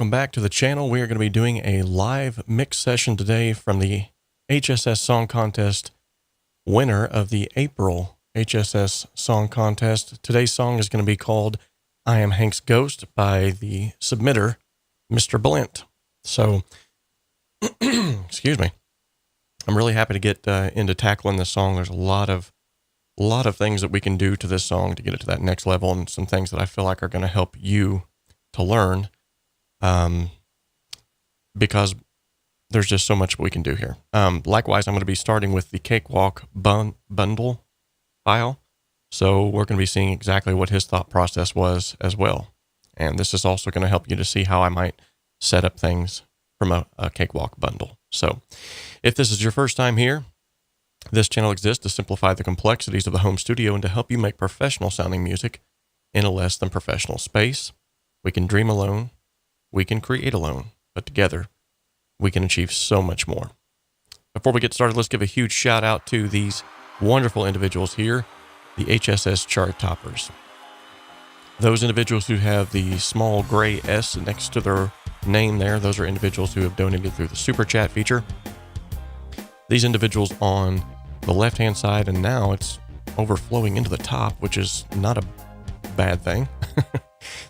welcome back to the channel. We are going to be doing a live mix session today from the HSS Song Contest winner of the April HSS Song Contest. Today's song is going to be called I Am Hank's Ghost by the submitter, Mr. Blint. So, excuse me. I'm really happy to get into tackling this song. There's a lot of things that we can do to this song to get it to that next level, and some things that I feel like are going to help you to learn, because there's just so much we can do here. Likewise, I'm going to be starting with the Cakewalk bundle file. So we're going to be seeing exactly what his thought process was as well. And this is also going to help you to see how I might set up things from a Cakewalk bundle. So if this is your first time here, this channel exists to simplify the complexities of the home studio and to help you make professional sounding music in a less than professional space. We can dream alone, we can create alone, but together we can achieve so much more. Before we get started, let's give a huge shout out to these wonderful individuals here, the HSS chart toppers. Those individuals who have the small gray S next to their name there, those are individuals who have donated through the super chat feature. These individuals on the left-hand side, and now it's overflowing into the top, which is not a bad thing.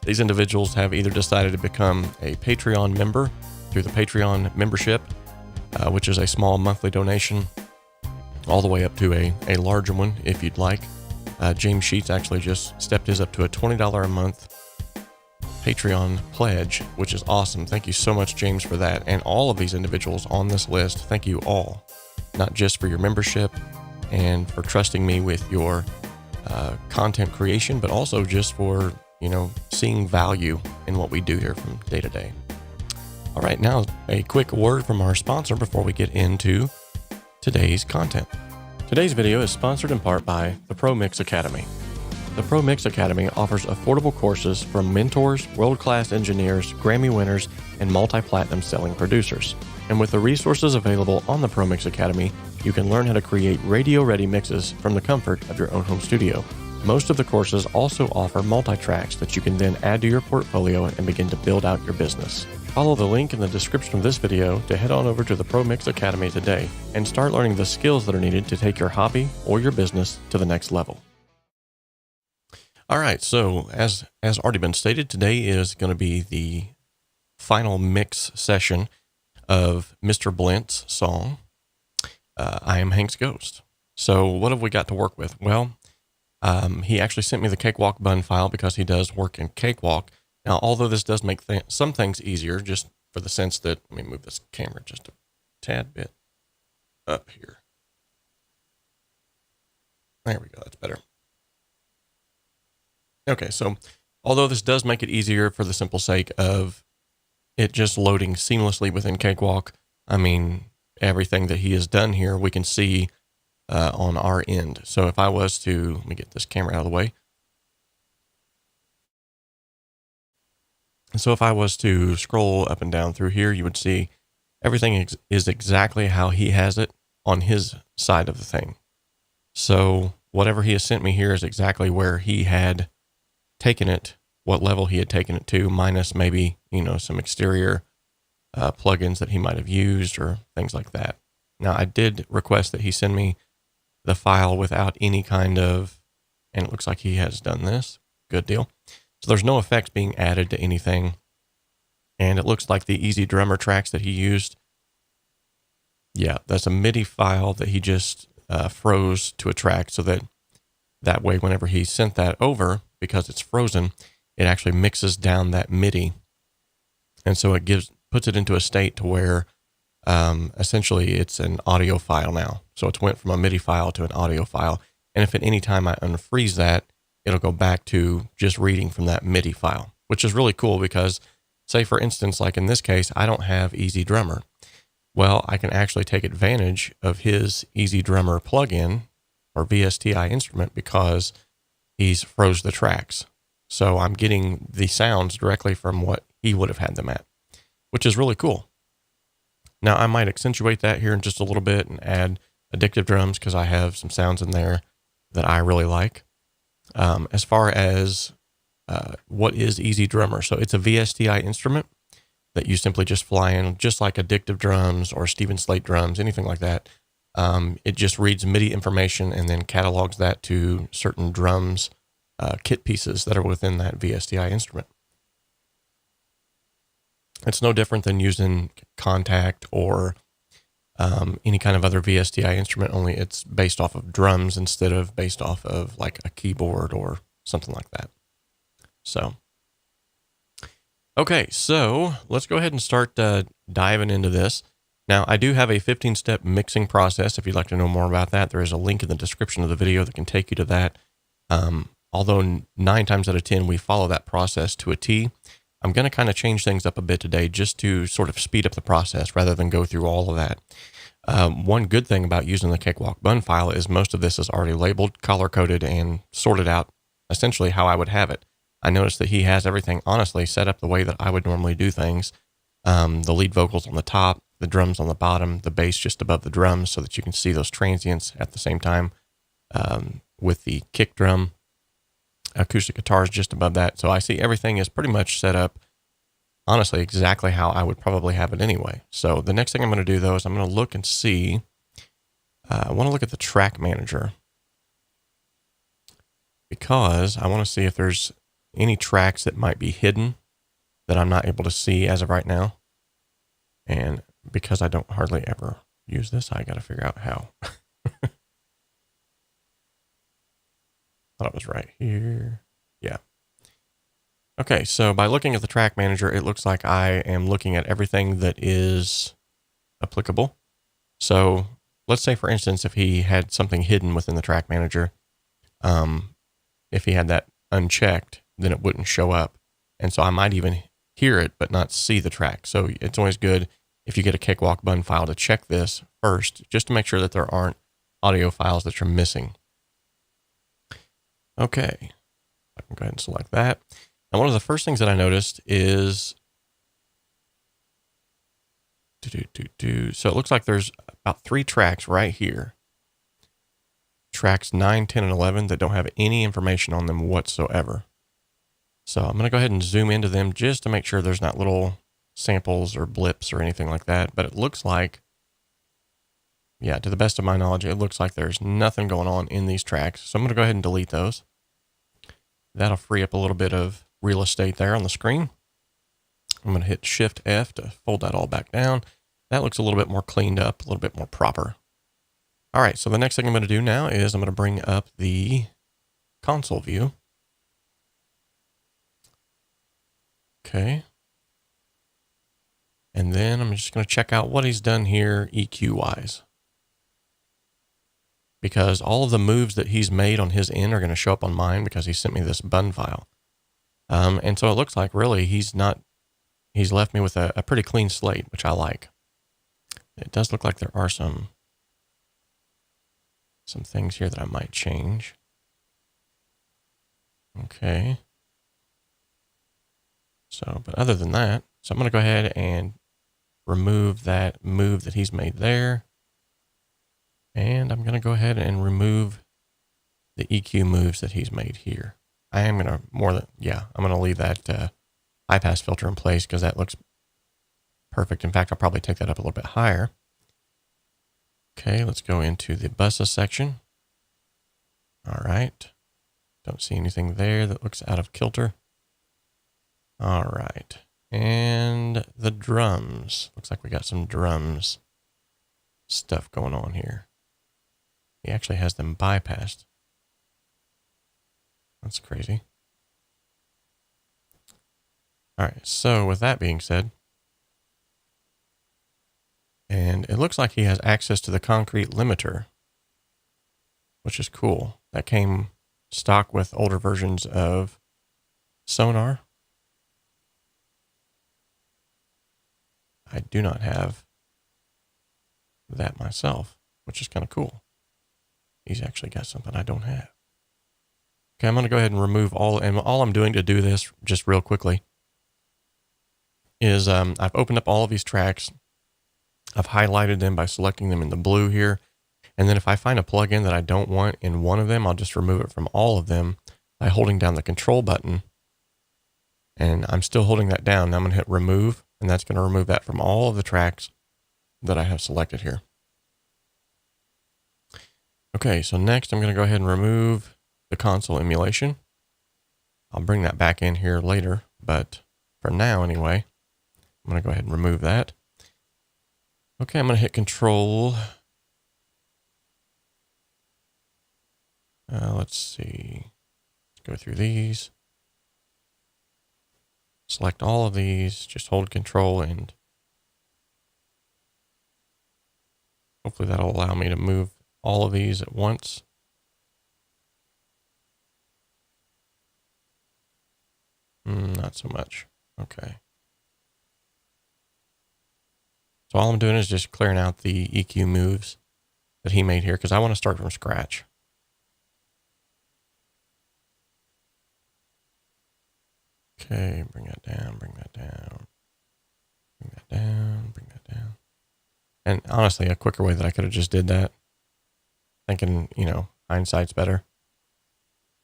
These individuals have either decided to become a Patreon member through the Patreon membership, which is a small monthly donation, all the way up to a larger one if you'd like. James Sheets actually just stepped his up to a $20 a month Patreon pledge, which is awesome. Thank you so much, James, for that. And all of these individuals on this list, thank you all, not just for your membership and for trusting me with your content creation, but also just for, seeing value in what we do here from day to day. All right, now a quick word from our sponsor before we get into today's content. Today's video is sponsored in part by the 𝗏𝗼 Academy. The 𝗏𝗼 Academy offers affordable courses from mentors, world-class engineers, Grammy winners, and multi-platinum selling producers. And with the resources available on the 𝗏𝗼 Academy, you can learn how to create radio-ready mixes from the comfort of your own home studio. Most of the courses also offer multi-tracks that you can then add to your portfolio and begin to build out your business. Follow the link in the description of this video to head on over to the 𝗏𝗼 Academy today and start learning the skills that are needed to take your hobby or your business to the next level. All right, so as already been stated, today is going to be the final mix session of Mr. Blint's song, I Am Hank's Ghost. So what have we got to work with? Well, he actually sent me the Cakewalk bun file because he does work in Cakewalk. Now, although this does make some things easier, just for the sense that, let me move this camera just a tad bit up here. There we go, that's better. Okay, so although this does make it easier for the simple sake of it just loading seamlessly within Cakewalk, I mean, everything that he has done here, we can see on our end. So if I was to, let me get this camera out of the way. So if I was to scroll up and down through here, you would see everything is exactly how he has it on his side of the thing. So whatever he has sent me here is exactly where he had taken it, what level he had taken it to, minus maybe, some exterior plugins that he might have used or things like that. Now, I did request that he send me the file without any kind of, and it looks like he has done this. Good deal. So there's no effects being added to anything. And it looks like the 𝗎𝗓𝒋 tracks that he used, yeah, that's a MIDI file that he just froze to a track, so that way whenever he sent that over, because it's frozen, it actually mixes down that MIDI. And so it puts it into a state to where essentially it's an audio file now. So it's went from a MIDI file to an audio file. And if at any time I unfreeze that, it'll go back to just reading from that MIDI file, which is really cool because, say for instance, like in this case, I don't have 𝗎𝗓𝒋. Well, I can actually take advantage of his 𝗎𝗓𝒋 plugin or VSTI instrument because he's froze the tracks. So I'm getting the sounds directly from what he would have had them at, which is really cool. Now I might accentuate that here in just a little bit and add addictive drums because I have some sounds in there that I really like. As far as what is 𝗎𝗓𝒋, so it's a VSTI instrument. that you simply just fly in, just like Addictive Drums or Steven Slate drums, anything like that. It just reads MIDI information and then catalogs that to certain drums, kit pieces that are within that VSTI instrument. It's no different than using Kontakt or any kind of other VSTI instrument, only it's based off of drums instead of based off of like a keyboard or something like that. So, okay, so let's go ahead and start diving into this. Now, I do have a 15-step mixing process. If you'd like to know more about that, there is a link in the description of the video that can take you to that. Although 9 times out of 10, we follow that process to a T, I'm going to kind of change things up a bit today just to sort of speed up the process rather than go through all of that. One good thing about using the Cakewalk bun file is most of this is already labeled, color-coded, and sorted out essentially how I would have it. I noticed that he has everything honestly set up the way that I would normally do things. The lead vocals on the top, the drums on the bottom, the bass just above the drums so that you can see those transients at the same time, with the kick drum, acoustic guitars just above that. So I see everything is pretty much set up, honestly, exactly how I would probably have it anyway. So the next thing I'm going to do, though, is I'm going to look and see. I want to look at the track manager because I want to see if there's any tracks that might be hidden that I'm not able to see as of right now. And because I don't hardly ever use this, I got to figure out how. Thought it was right here. Yeah. Okay, so by looking at the track manager, it looks like I am looking at everything that is applicable. So let's say, for instance, if he had something hidden within the track manager, if he had that unchecked, then it wouldn't show up. And so I might even hear it, but not see the track. So it's always good if you get a Cakewalk bun file to check this first, just to make sure that there aren't audio files that you're missing. Okay, I can go ahead and select that. And one of the first things that I noticed is, so it looks like there's about 3 tracks right here. Tracks 9, 10, and 11 that don't have any information on them whatsoever. So I'm going to go ahead and zoom into them just to make sure there's not little samples or blips or anything like that. But it looks like, yeah, to the best of my knowledge, it looks like there's nothing going on in these tracks. So I'm going to go ahead and delete those. That'll free up a little bit of real estate there on the screen. I'm going to hit Shift F to fold that all back down. That looks a little bit more cleaned up, a little bit more proper. All right, so the next thing I'm going to do now is I'm going to bring up the console view. Okay. And then I'm just going to check out what he's done here EQ-wise. Because all of the moves that he's made on his end are going to show up on mine because he sent me this bun file. And so it looks like really he's left me with a pretty clean slate, which I like. It does look like there are some things here that I might change. Okay. So, but other than that, so I'm going to go ahead and remove that move that he's made there. And I'm going to go ahead and remove the EQ moves that he's made here. I am going to I'm going to leave that high pass filter in place because that looks perfect. In fact, I'll probably take that up a little bit higher. Okay, let's go into the buses section. All right. Don't see anything there that looks out of kilter. All right. And the drums. Looks like we got some drums stuff going on here. He actually has them bypassed. That's crazy. All right, so with that being said, and it looks like he has access to the concrete limiter, which is cool. That came stock with older versions of Sonar. I do not have that myself, which is kind of cool. He's actually got something I don't have. Okay, I'm going to go ahead and remove all I'm doing to do this just real quickly is I've opened up all of these tracks. I've highlighted them by selecting them in the blue here. And then if I find a plugin that I don't want in one of them, I'll just remove it from all of them by holding down the control button. And I'm still holding that down. Now I'm going to hit remove. And that's going to remove that from all of the tracks that I have selected here. Okay, so next I'm going to go ahead and remove the console emulation. I'll bring that back in here later, but for now anyway, I'm going to go ahead and remove that. Okay, I'm going to hit Control. Let's see. Let's go through these. Select all of these. Just hold Control, and hopefully that'll allow me to move all of these at once. Not so much. Okay. So all I'm doing is just clearing out the EQ moves that he made here because I want to start from scratch. Okay, bring that down, bring that down, bring that down, bring that down. And honestly, a quicker way that I could have just did that, thinking, you know, hindsight's better.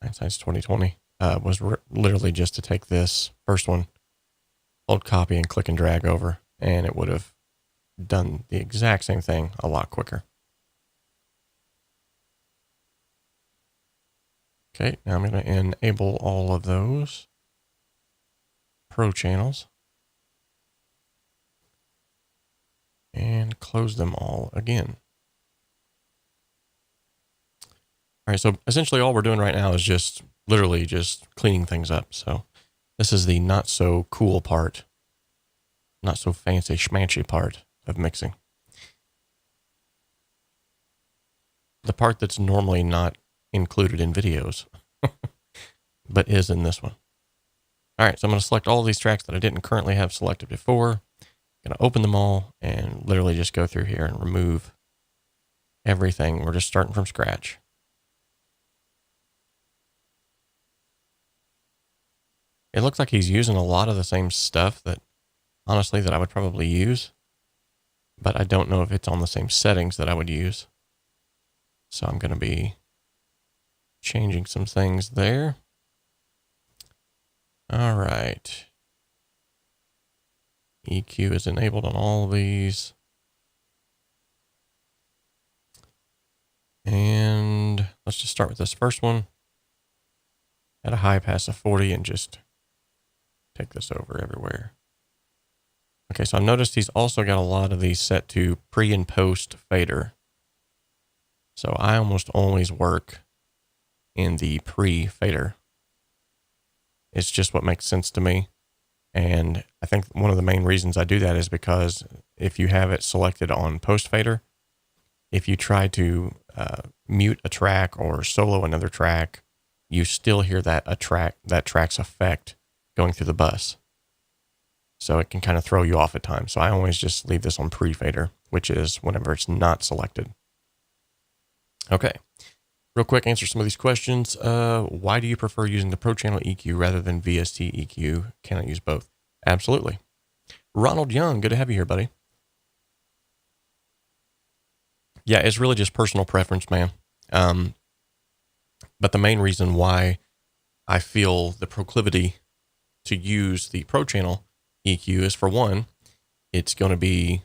Hindsight's 2020, was literally just to take this first one, hold copy and click and drag over, and it would have done the exact same thing a lot quicker. Okay, now I'm going to enable all of those Pro channels and close them all again. All right, so essentially all we're doing right now is just literally just cleaning things up. So this is the not so cool part, not so fancy schmancy part of mixing. The part that's normally not included in videos, but is in this one. All right, so I'm going to select all of these tracks that I didn't currently have selected before. I'm going to open them all and literally just go through here and remove everything. We're just starting from scratch. It looks like he's using a lot of the same stuff that, honestly, that I would probably use, but I don't know if it's on the same settings that I would use. So I'm going to be changing some things there. All right. EQ is enabled on all of these. And let's just start with this first one at a high pass of 40 and just take this over everywhere. Okay, so I've noticed he's also got a lot of these set to pre and post fader. So I almost always work in the pre fader. It's just what makes sense to me. And I think one of the main reasons I do that is because if you have it selected on post fader, if you try to mute a track or solo another track, you still hear that track's effect going through the bus. So it can kind of throw you off at times. So I always just leave this on pre fader, which is whenever it's not selected. Okay. Real quick, answer some of these questions. Why do you prefer using the Pro Channel EQ rather than VST EQ? Can I use both? Absolutely. Ronald Young, good to have you here, buddy. Yeah, it's really just personal preference, man. But the main reason why I feel the proclivity to use the Pro Channel EQ is, for one, it's going to be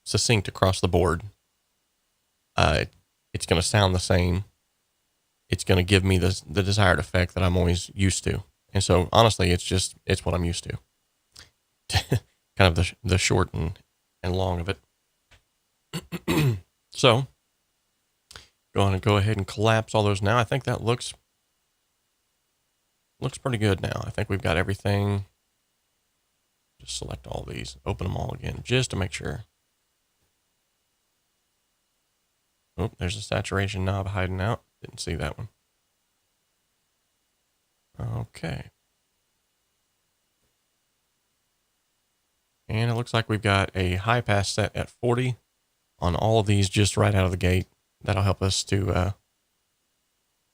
succinct across the board. It's going to sound the same. It's going to give me the desired effect that I'm always used to. And so, honestly, it's what I'm used to. Kind of the short and long of it. So, going to go ahead and collapse all those now. I think that looks pretty good now. I think we've got everything. Just select all these, open them all again, just to make sure. Oh, there's a saturation knob hiding out. Didn't see that one. Okay. And it looks like we've got a high pass set at 40 on all of these just right out of the gate. That'll help us to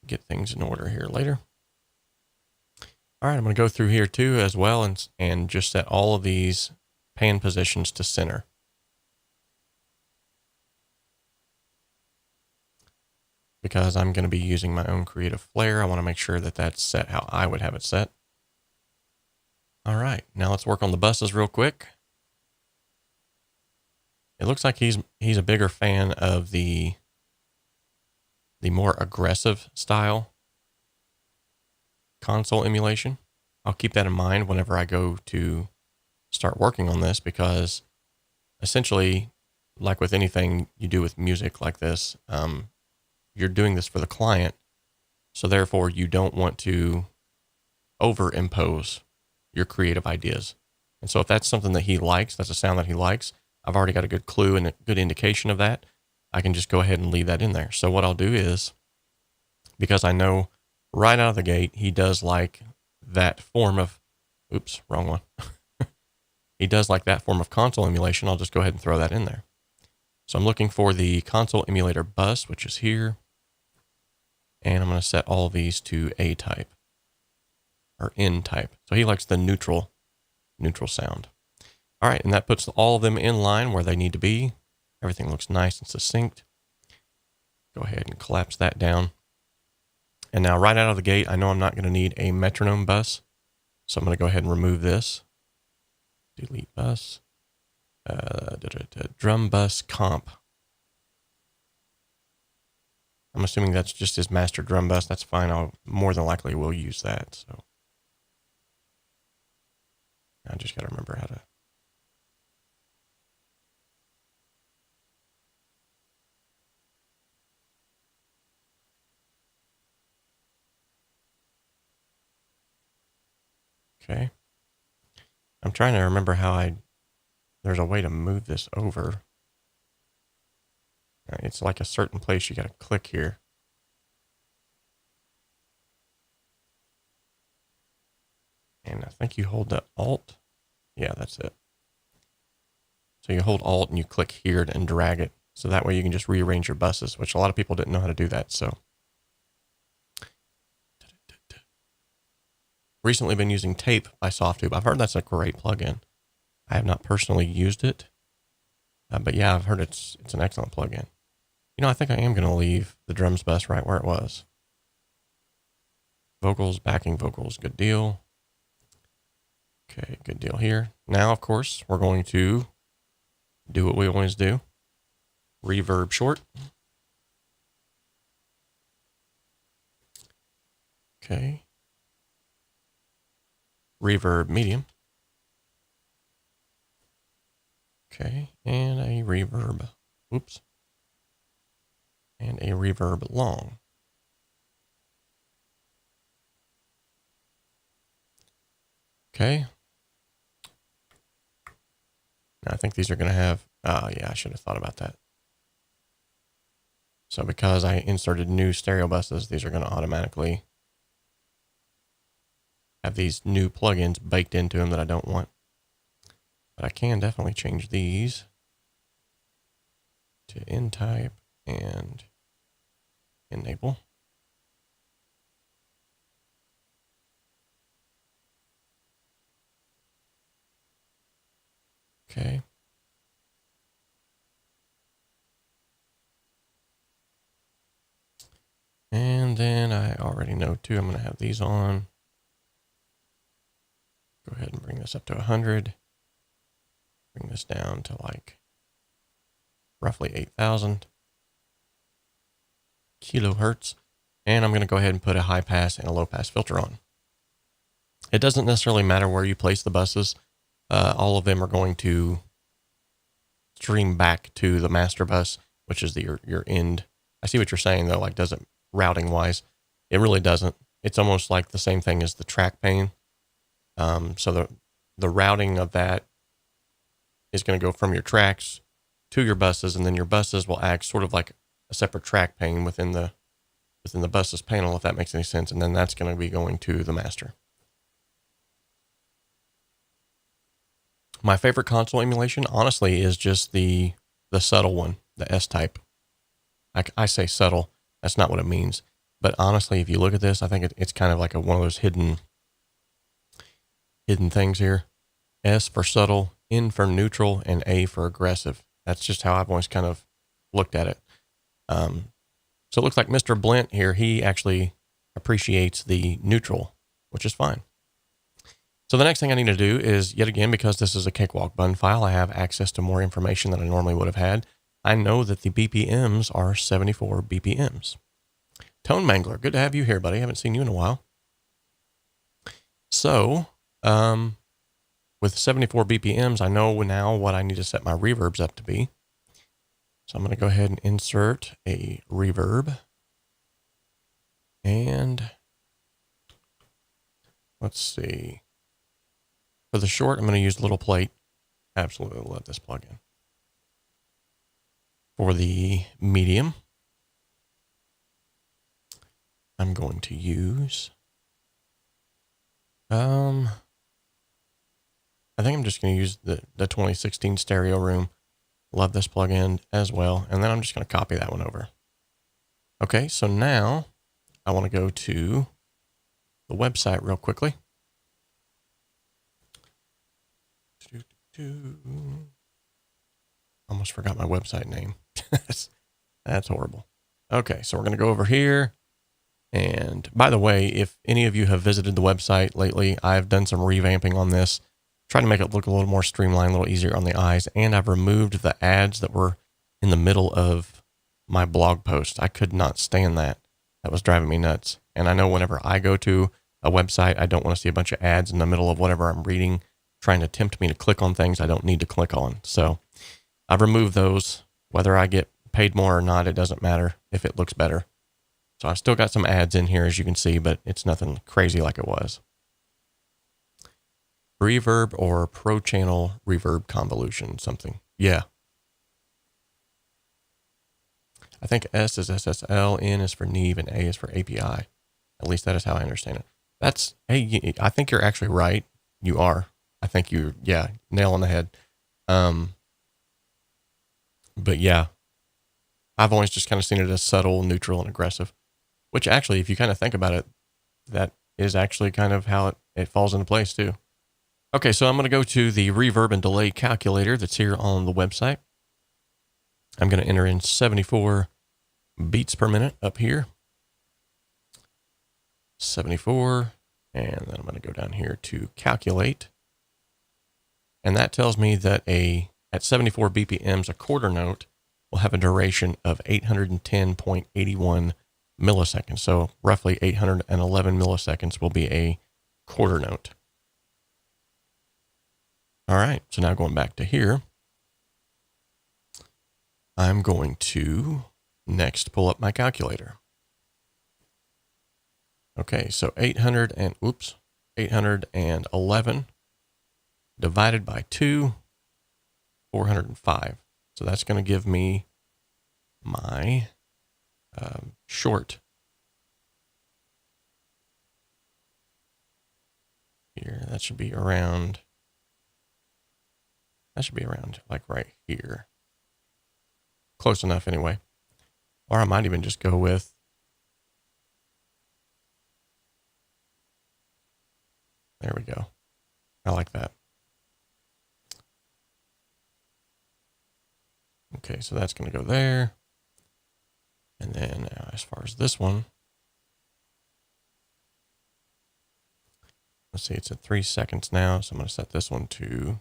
get things in order here later. All right, I'm going to go through here too as well and just set all of these pan positions to center. Because I'm going to be using my own creative flair, I want to make sure that that's set how I would have it set. All right, now let's work on the buses real quick. It looks like he's a bigger fan of the more aggressive style console emulation. I'll keep that in mind whenever I go to start working on this, because essentially, like with anything you do with music like this, you're doing this for the client. So therefore, you don't want to overimpose your creative ideas. And so if that's something that he likes, that's a sound that he likes, I've already got a good clue and a good indication of that. I can just go ahead and leave that in there. So what I'll do is, because I know right out of the gate, he does like that form of, oops, wrong one. He does like that form of console emulation. I'll just go ahead and throw that in there. So I'm looking for the console emulator bus, which is here. And I'm going to set all of these to A type or N type. So he likes the neutral sound. All right, and that puts all of them in line where they need to be. Everything looks nice and succinct. Go ahead and collapse that down. And now right out of the gate, I know I'm not going to need a metronome bus. So I'm going to go ahead and remove this. Delete bus. Drum bus comp. I'm assuming that's just his master drum bus. That's fine. I'll more than likely will use that. So I just got to remember how to. Okay. I'm trying to remember how there's a way to move this over. It's like a certain place you got to click here. And I think you hold the Alt. Yeah, that's it. So you hold Alt and you click here and drag it. So that way you can just rearrange your buses, which a lot of people didn't know how to do that. So recently been using Tape by Softube. I've heard that's a great plugin. I have not personally used it. But yeah, I've heard it's an excellent plugin. You know, I think I am going to leave the drums bus right where it was. Vocals, backing vocals, good deal. Okay, good deal here. Now, of course, we're going to do what we always do. Reverb short. Okay. Reverb medium. Okay, and a reverb. Oops. And a reverb long. Okay. Now I think these are going to have, yeah, I should have thought about that. So because I inserted new stereo buses, these are going to automatically have these new plugins baked into them that I don't want. But I can definitely change these to N type and enable. Okay. And then I already know too, I'm going to have these on. Go ahead and bring this up to 100. Bring this down to like roughly 8,000 kilohertz. And I'm going to go ahead and put a high pass and a low pass filter on. It doesn't necessarily matter where you place the buses. All of them are going to stream back to the master bus, which is your end. I see what you're saying though, like does it routing wise? It really doesn't. It's almost like the same thing as the track pane. So the routing of that is going to go from your tracks to your buses, and then your buses will act sort of like a separate track pane within the buses panel, if that makes any sense. And then that's going to be going to the master. My favorite console emulation, honestly, is just the subtle one, the S type. I say subtle. That's not what it means. But honestly, if you look at this, I think it's kind of like one of those hidden things here. S for subtle, N for neutral, and A for aggressive. That's just how I've always kind of looked at it. So it looks like Mr. Blint here, he actually appreciates the neutral, which is fine. So the next thing I need to do is, yet again, because this is a Cakewalk bun file, I have access to more information than I normally would have had. I know that the BPMs are 74 BPMs. Tone Mangler, good to have you here, buddy. I haven't seen you in a while. So, with 74 BPMs, I know now what I need to set my reverbs up to be. So I'm going to go ahead and insert a reverb. And let's see. For the short, I'm going to use little plate. Absolutely love this plugin. For the medium, I'm going to use, I think I'm just going to use the 2016 Stereo Room. Love this plugin as well. And then I'm just going to copy that one over. Okay, so now I want to go to the website real quickly. Almost forgot my website name. That's horrible. Okay, so we're going to go over here. And by the way, if any of you have visited the website lately, I've done some revamping on this, trying to make it look a little more streamlined, a little easier on the eyes. And I've removed the ads that were in the middle of my blog post. I could not stand that. That was driving me nuts. And I know whenever I go to a website, I don't want to see a bunch of ads in the middle of whatever I'm reading, trying to tempt me to click on things I don't need to click on. So I've removed those. Whether I get paid more or not, it doesn't matter if it looks better. So I've still got some ads in here, as you can see, but it's nothing crazy like it was. Reverb or Pro Channel Reverb Convolution, something. Yeah. I think S is SSL, N is for Neve, and A is for API. At least that is how I understand it. That's, hey, I think you're actually right. You are. I think you, yeah, nail on the head. But yeah, I've always just kind of seen it as subtle, neutral, and aggressive, which actually, if you kind of think about it, that is actually kind of how it falls into place too. Okay, so I'm going to go to the reverb and delay calculator that's here on the website. I'm going to enter in 74 beats per minute up here. 74, and then I'm going to go down here to calculate. And that tells me that at 74 BPMs, a quarter note will have a duration of 810.81 milliseconds. So roughly 811 milliseconds will be a quarter note. All right, so now going back to here, I'm going to next pull up my calculator. Okay, so 811 divided by 2, 405. So that's going to give me my short here. That should be around like right here. Close enough anyway. Or I might even just go with there we go. I like that. Okay, so that's going to go there. And then as far as this one, let's see, it's at 3 seconds now. So I'm going to set this one to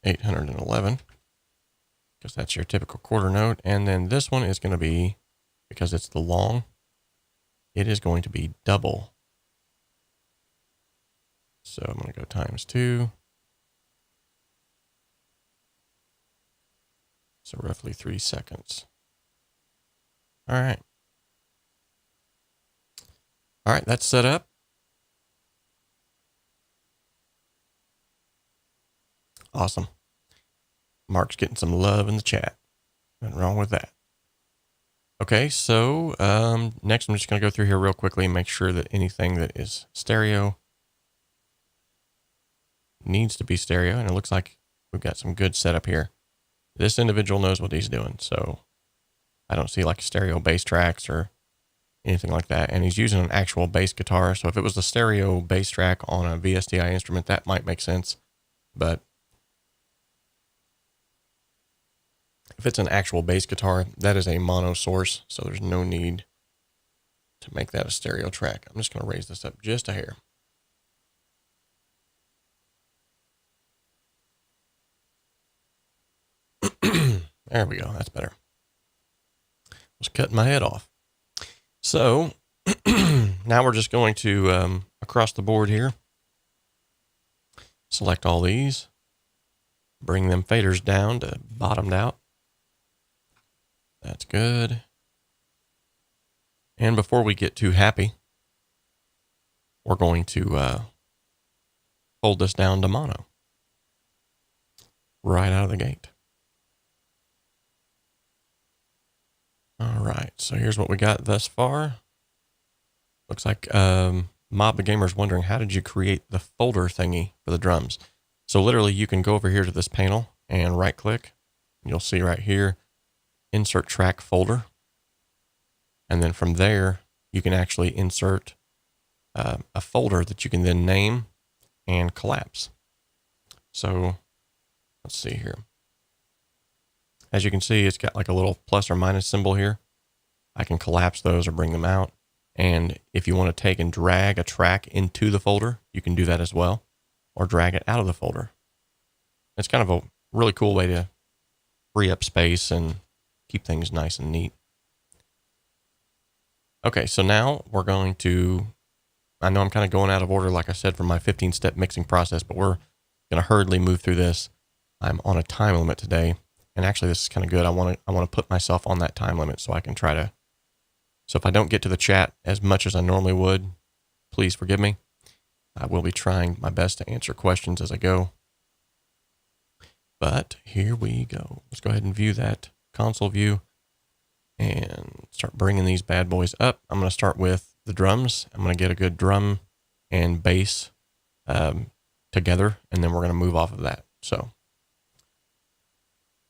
811, because that's your typical quarter note. And then this one is going to be, because it's the long, it is going to be double. So I'm going to go times 2. So roughly 3 seconds. All right. All right, that's set up. Awesome. Mark's getting some love in the chat. Nothing wrong with that. Okay, so next I'm just going to go through here real quickly and make sure that anything that is stereo needs to be stereo. And it looks like we've got some good setup here. This individual knows what he's doing, so I don't see like stereo bass tracks or anything like that. And he's using an actual bass guitar. So if it was the stereo bass track on a VSTI instrument, that might make sense. But if it's an actual bass guitar, that is a mono source, so there's no need to make that a stereo track. I'm just going to raise this up just a hair. There we go. That's better. I was cutting my head off. So now we're just going to, across the board here, select all these, bring them faders down to bottomed out. That's good. And before we get too happy, we're going to fold this down to mono right out of the gate. All right, so here's what we got thus far. Looks like 𝗵𝘅 is wondering, how did you create the folder thingy for the drums? So literally you can go over here to this panel and right click. You'll see right here, insert track folder. And then from there, you can actually insert a folder that you can then name and collapse. So let's see here. As you can see, it's got like a little plus or minus symbol here. I can collapse those or bring them out. And if you want to take and drag a track into the folder, you can do that as well, or drag it out of the folder. It's kind of a really cool way to free up space and keep things nice and neat. Okay, so now we're going to, I know I'm kind of going out of order, like I said, from my 15-step mixing process, but we're going to hurriedly move through this. I'm on a time limit today. And actually, this is kind of good. I want to put myself on that time limit so I can try to. So if I don't get to the chat as much as I normally would, please forgive me. I will be trying my best to answer questions as I go. But here we go. Let's go ahead and view that console view and start bringing these bad boys up. I'm going to start with the drums. I'm going to get a good drum and bass together, and then we're going to move off of that. So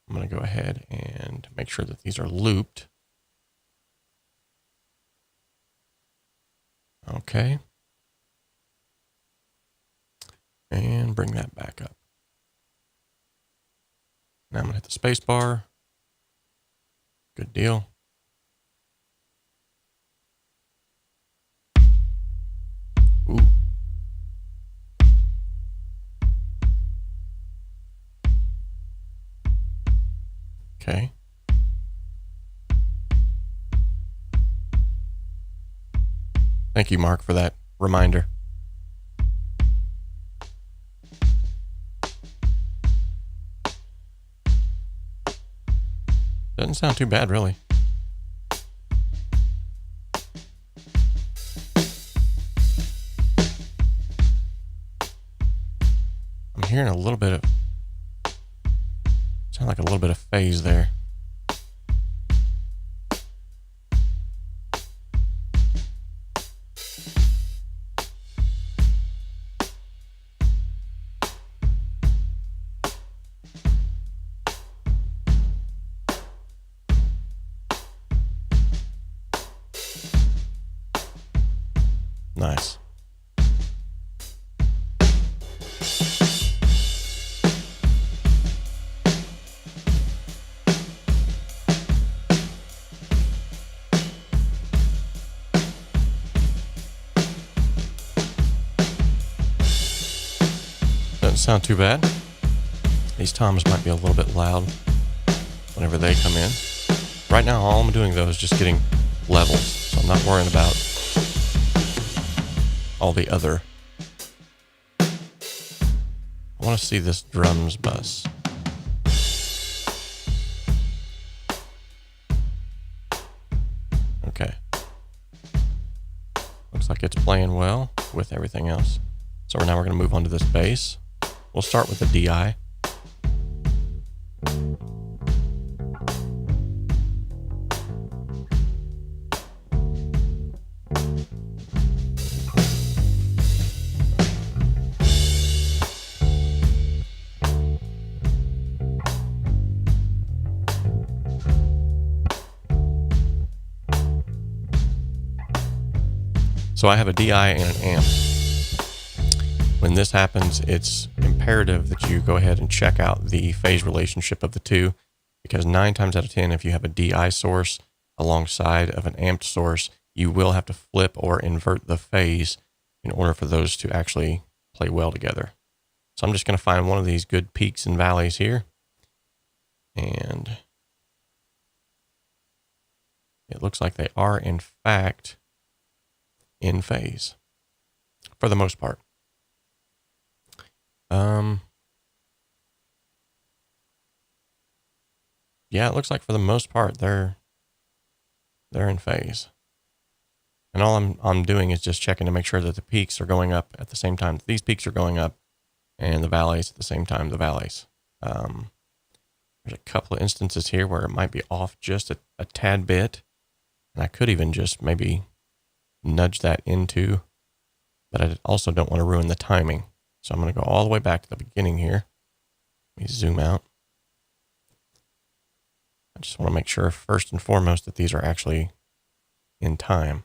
I'm going to go ahead and make sure that these are looped. Okay. And bring that back up. Now I'm going to hit the space bar. Good deal. Ooh. Okay. Thank you, Mark, for that reminder. Doesn't sound too bad, really. I'm hearing a little bit of, sound like a little bit of phase there. Nice. Doesn't sound too bad. These toms might be a little bit loud whenever they come in. Right now, all I'm doing though is just getting levels, so I'm not worrying about all the other. I want to see this drums bus. Okay. Looks like it's playing well with everything else. So now we're going to move on to this bass. We'll start with the DI. So I have a DI and an amp. When this happens, it's imperative that you go ahead and check out the phase relationship of the two, because 9 times out of 10, if you have a DI source alongside of an amped source, you will have to flip or invert the phase in order for those to actually play well together. So I'm just going to find one of these good peaks and valleys here. And it looks like they are, in fact, in phase for the most part. Yeah, it looks like for the most part they're in phase. And all I'm doing is just checking to make sure that the peaks are going up at the same time these peaks are going up, and the valleys at the same time the valleys. There's a couple of instances here where it might be off just a tad bit, and I could even just maybe nudge that into, but I also don't want to ruin the timing. So I'm going to go all the way back to the beginning here. Let me zoom out. I just want to make sure first and foremost that these are actually in time.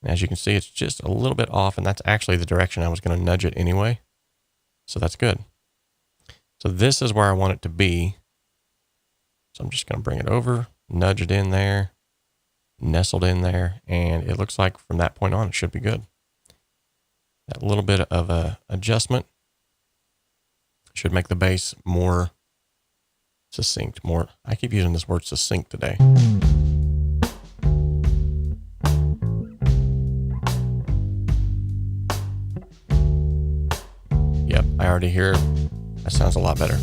And as you can see, it's just a little bit off, and that's actually the direction I was going to nudge it anyway. So that's good. So this is where I want it to be. So I'm just going to bring it over, nudge it in there, nestled in there, and it looks like from that point on it should be good. That little bit of a adjustment should make the bass more succinct, I keep using this word succinct today. Yep, I already hear it. That sounds a lot better.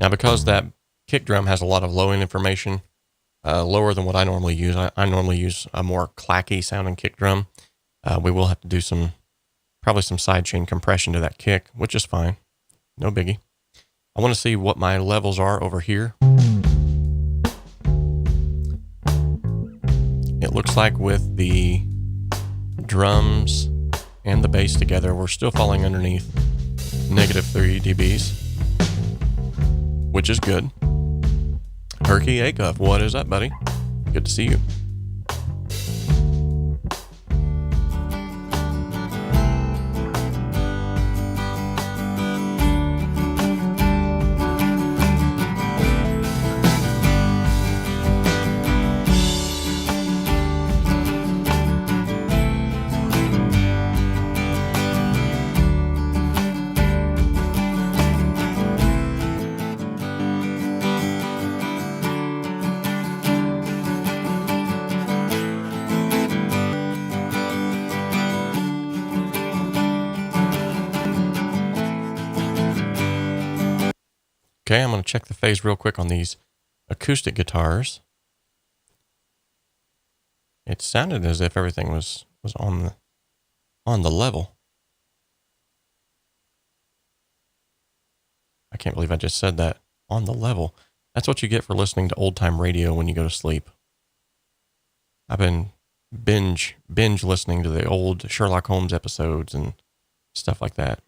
Now, because that kick drum has a lot of low end information, lower than what I normally use. I normally use a more clacky sounding kick drum. We will have to do probably some sidechain compression to that kick, which is fine. No biggie. I want to see what my levels are over here. It looks like with the drums and the bass together, we're still falling underneath -3 dBs, which is good. 𝗪𝗀𝗃 𝗂𝗃, what is up, buddy? Good to see you. Okay, I'm going to check the phase real quick on these acoustic guitars. It sounded as if everything was on the level. I can't believe I just said that. On the level. That's what you get for listening to old time radio when you go to sleep. I've been binge listening to the old Sherlock Holmes episodes and stuff like that.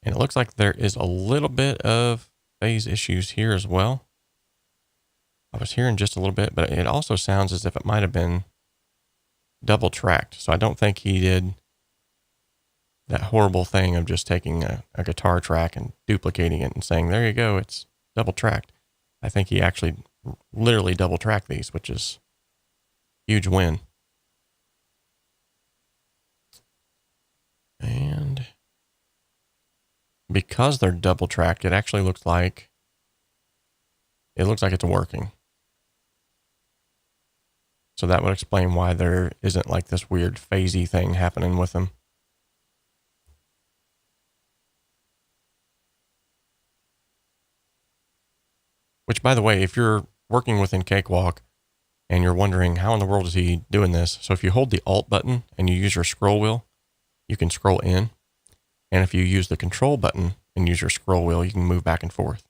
And it looks like there is a little bit of phase issues here as well. I was hearing just a little bit, but it also sounds as if it might have been double tracked. So I don't think he did that horrible thing of just taking a guitar track and duplicating it and saying, there you go, it's double tracked. I think he actually literally double tracked these, which is a huge win. And because they're double tracked, it actually looks like it's working. So that would explain why there isn't like this weird phasey thing happening with them. Which, by the way, if you're working within Cakewalk and you're wondering how in the world is he doing this, so if you hold the Alt button and you use your scroll wheel, you can scroll in. And if you use the Control button and use your scroll wheel, you can move back and forth.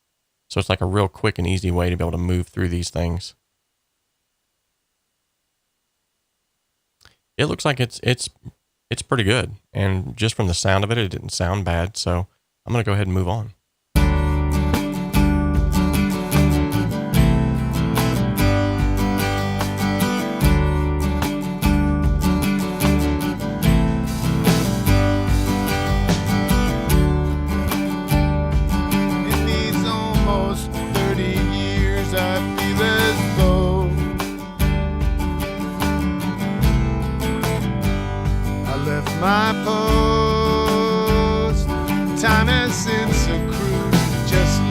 So it's like a real quick and easy way to be able to move through these things. It looks like it's pretty good. And just from the sound of it, it didn't sound bad. So I'm going to go ahead and move on.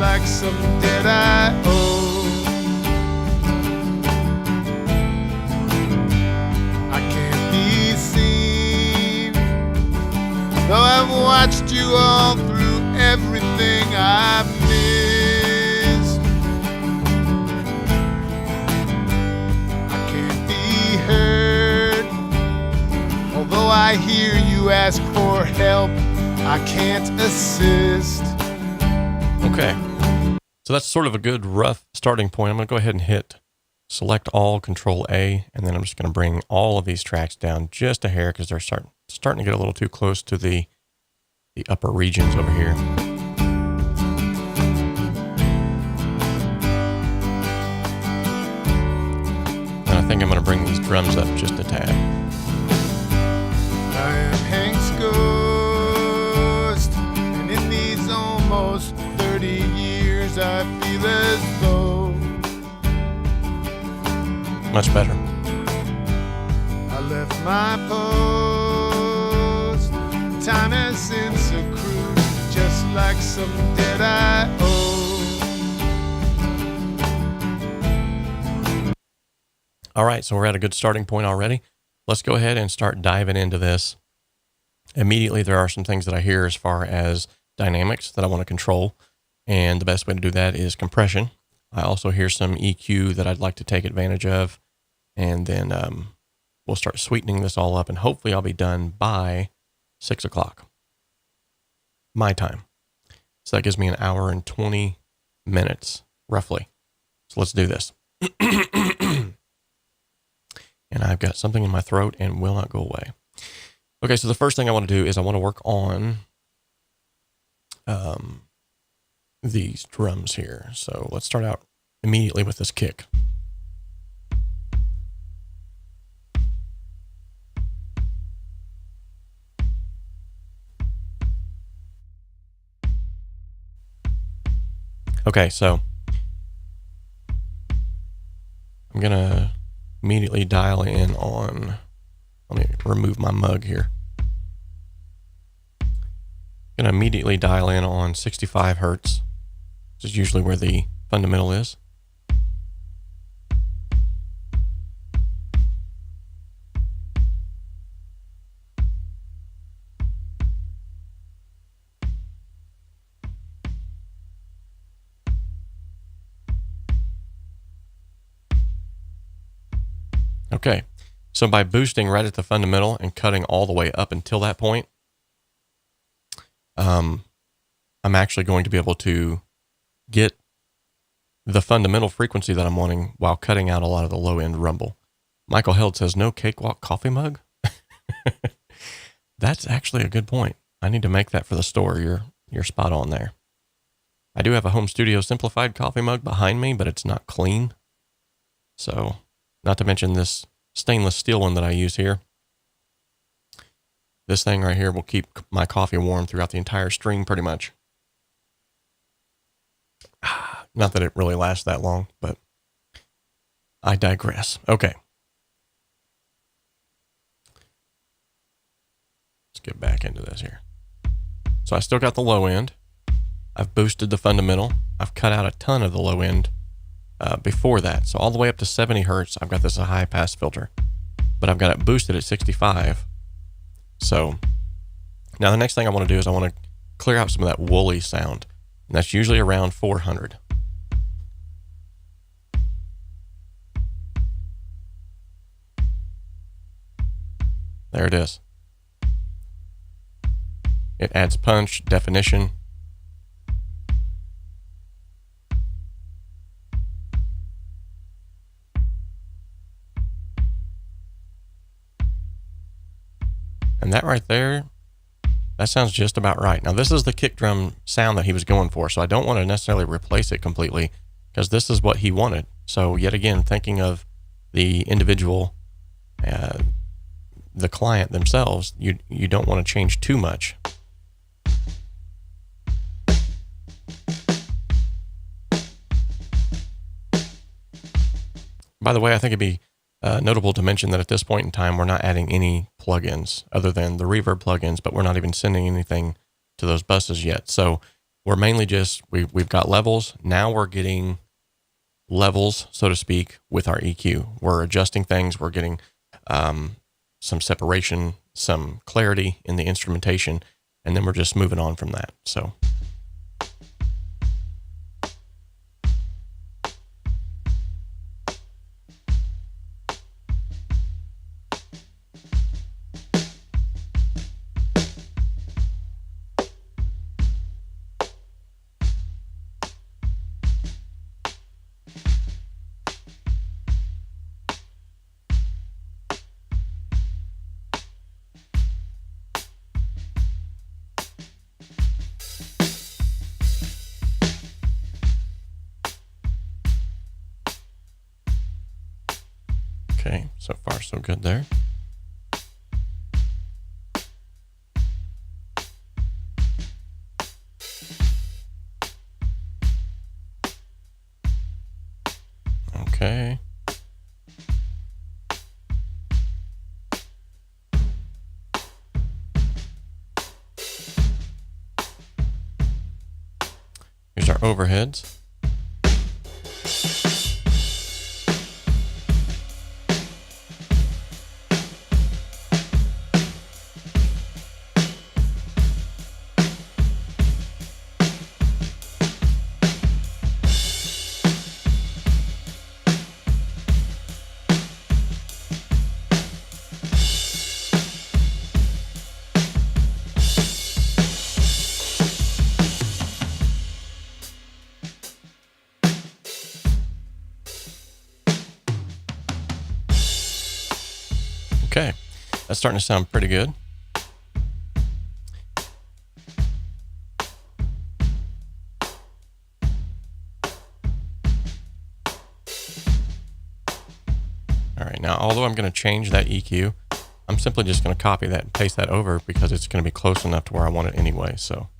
like some dead-eye-oh. I can't be seen, though I've watched you all through everything I've missed. I can't be heard, although I hear you ask for help, I can't assist. Okay, so that's sort of a good rough starting point. I'm going to go ahead and hit select all, Control A, and then I'm just going to bring all of these tracks down just a hair because they're starting to get a little too close to the upper regions over here. And I think I'm going to bring these drums up just a tad. I am Hank's ghost, and in these almost 30 years I feel as though Much better. I left my post. Time has since accrued, just like some dead-eye-oh. All right, so we're at a good starting point already. Let's go ahead and start diving into this. Immediately, there are some things that I hear as far as dynamics that I want to control, and the best way to do that is compression. I also hear some EQ that I'd like to take advantage of, and then we'll start sweetening this all up, and hopefully I'll be done by 6 o'clock my time. So that gives me an hour and 20 minutes, roughly. So let's do this. And I've got something in my throat and will not go away. Okay, so the first thing I want to do is I want to work on these drums here. So let's start out immediately with this kick. Okay, so I'm going to immediately dial in on, let me remove my mug here. I'm going to immediately dial in on 65 hertz, which is usually where the fundamental is. Okay, so by boosting right at the fundamental and cutting all the way up until that point, I'm actually going to be able to get the fundamental frequency that I'm wanting while cutting out a lot of the low end rumble. Michael Held says, no Cakewalk coffee mug? That's actually a good point. I need to make that for the store. You're spot on there. I do have a home studio simplified coffee mug behind me, but it's not clean. So, not to mention this stainless steel one that I use here. This thing right here will keep my coffee warm throughout the entire stream pretty much. Not that it really lasts that long, but I digress. Okay. Let's get back into this here. So I still got the low end. I've boosted the fundamental. I've cut out a ton of the low end before that. So all the way up to 70 hertz, I've got this a high pass filter, but I've got it boosted at 65. So now the next thing I want to do is I want to clear out some of that woolly sound. And that's usually around 400. There it is. It adds punch, definition. And that right there, that sounds just about right. Now, this is the kick drum sound that he was going for, so I don't want to necessarily replace it completely because this is what he wanted. So yet again, thinking of the individual, the client themselves, you don't want to change too much. By the way, I think it'd be notable to mention that at this point in time, we're not adding any plugins other than the reverb plugins, but we're not even sending anything to those buses yet. So we're mainly just, we've got levels. Now we're getting levels, so to speak, with our EQ. We're adjusting things. We're getting some separation, some clarity in the instrumentation, and then we're just moving on from that. So. Okay, so far so good there. Okay. Here's our overheads. Okay, that's starting to sound pretty good. All right, now although I'm going to change that EQ, I'm simply just going to copy that and paste that over because it's going to be close enough to where I want it anyway. So.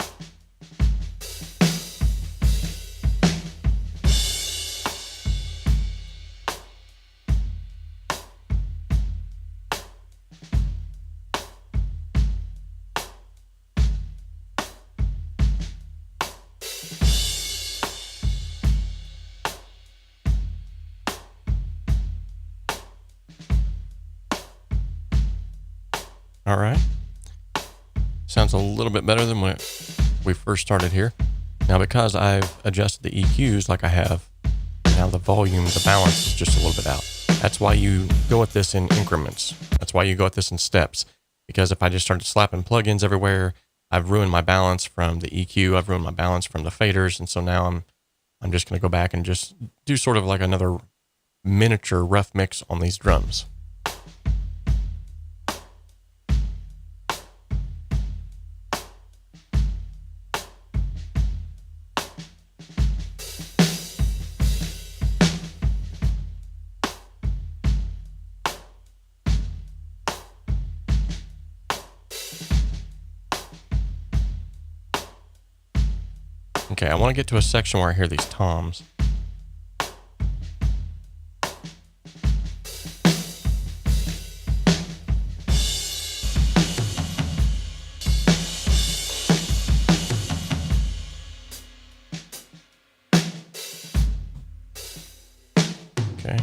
All right. Sounds a little bit better than when we first started here. Now, because I've adjusted the EQs like I have, now the volume, the balance is just a little bit out. That's why you go at this in increments. That's why you go at this in steps. Because if I just started slapping plugins everywhere, I've ruined my balance from the EQ. I've ruined my balance from the faders. And so now I'm just going to go back and just do sort of like another miniature rough mix on these drums. Okay, I want to get to a section where I hear these toms. Okay.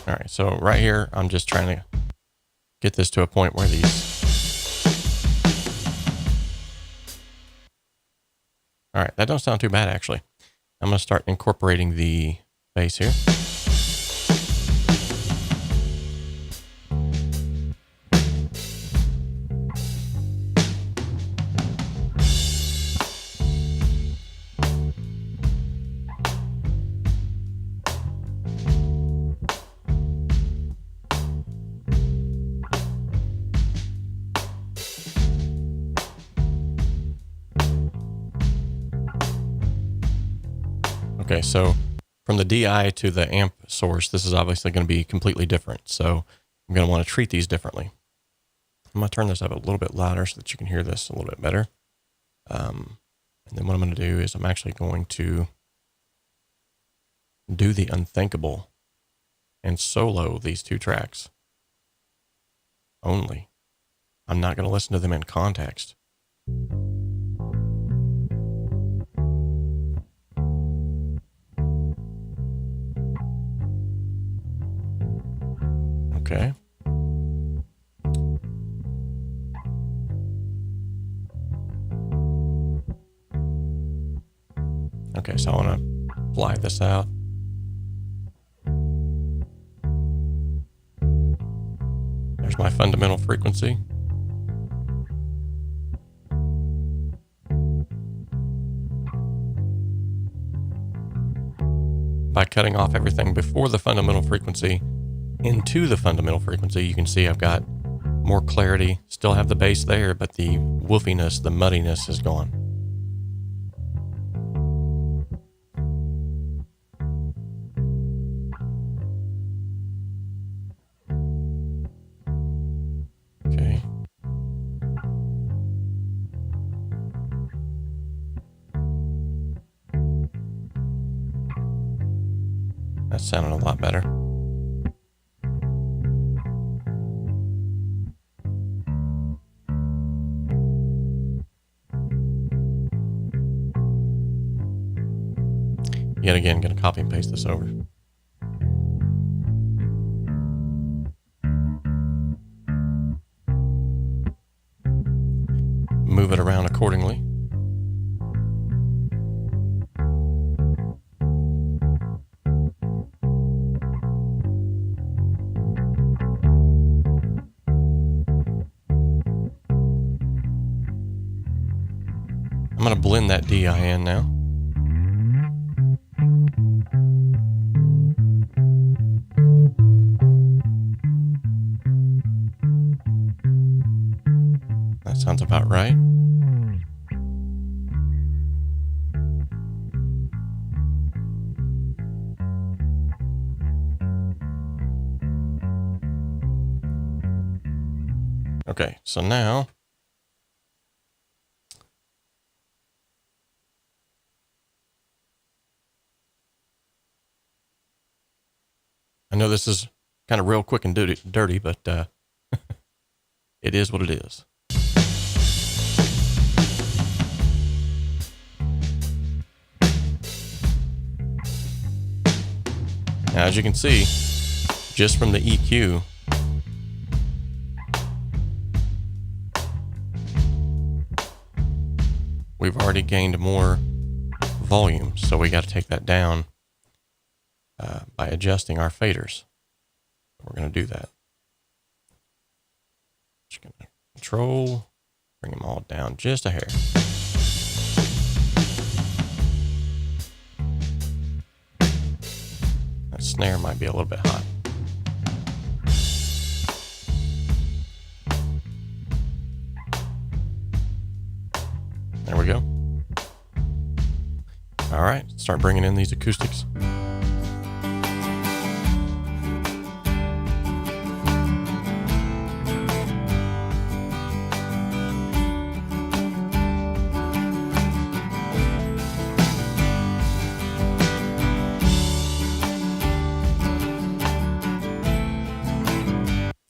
All right, so right here, I'm just trying to get this to a point where these... All right, that don't sound too bad, actually. I'm going to start incorporating the bass here. Okay, so from the DI to the amp source, this is obviously going to be completely different. So I'm going to want to treat these differently. I'm going to turn this up a little bit louder so that you can hear this a little bit better. And then what I'm going to do is I'm actually going to do the unthinkable and solo these two tracks only. I'm not going to listen to them in context. Okay. Okay, so I want to fly this out. There's my fundamental frequency. By cutting off everything before the fundamental frequency into the fundamental frequency, you can see I've got more clarity. Still have the bass there, but the woofiness, the muddiness is gone. Okay. That sounded a lot better. Yet again, going to copy and paste this over. Move it around accordingly. I'm going to blend that DI in now. That sounds about right. Okay, so now I know this is kind of real quick and dirty, but it is what it is. Now, as you can see, just from the EQ, we've already gained more volume, so we got to take that down by adjusting our faders. We're going to do that. Just going to control, bring them all down just a hair. That snare might be a little bit hot. There we go. All right, start bringing in these acoustics.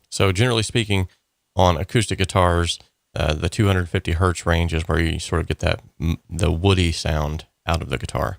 So generally speaking, on acoustic guitars, the 250 hertz range is where you sort of get that the woody sound out of the guitar.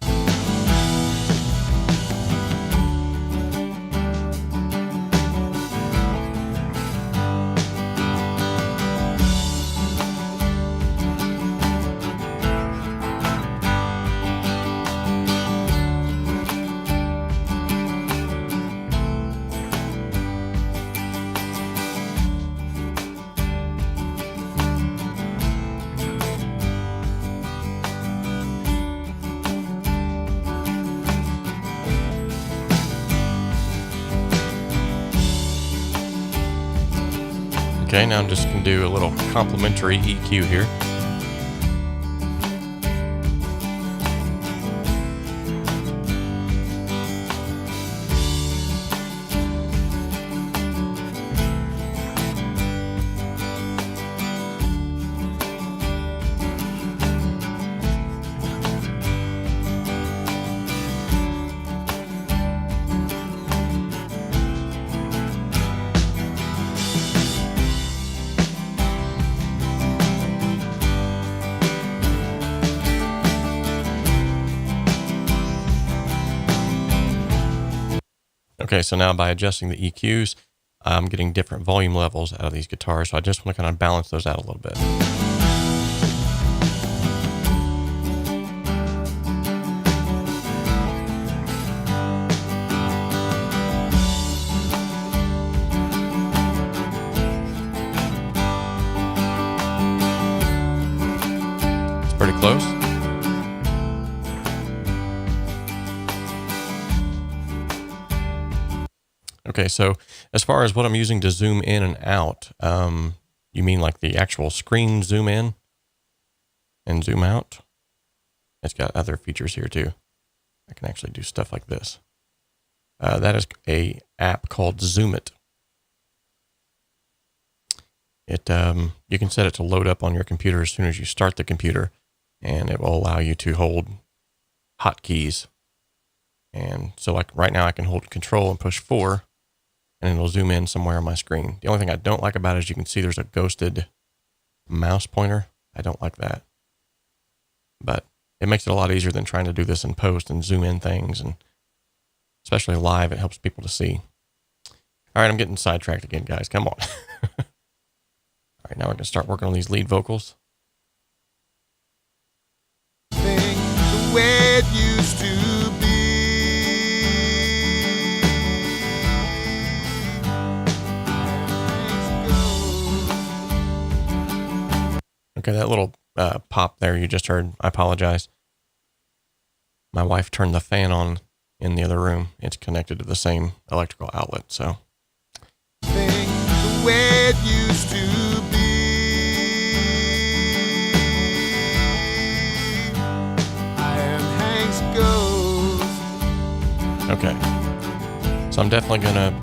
Okay, now I'm just going to do a little complementary EQ here. Okay, so now by adjusting the EQs, I'm getting different volume levels out of these guitars. So I just want to kind of balance those out a little bit. It's pretty close. Okay, so as far as what I'm using to zoom in and out, you mean like the actual screen zoom in and zoom out? It's got other features here too. I can actually do stuff like this. That is a app called 𝗏𝗏𝗡. You can set it to load up on your computer as soon as you start the computer, and it will allow you to hold hotkeys. And so like right now I can hold Control and push 4, and it'll zoom in somewhere on my screen. The only thing I don't like about it is you can see there's a ghosted mouse pointer. I don't like that. But it makes it a lot easier than trying to do this in post and zoom in things, and especially live, it helps people to see. All right, I'm getting sidetracked again, guys. Come on. All right, now we're going to start working on these lead vocals. The way it used to be. Okay, that little pop there you just heard, I apologize. My wife turned the fan on in the other room. It's connected to the same electrical outlet, so. The way it used to be. I am Hank's ghost. Okay. So I'm definitely gonna.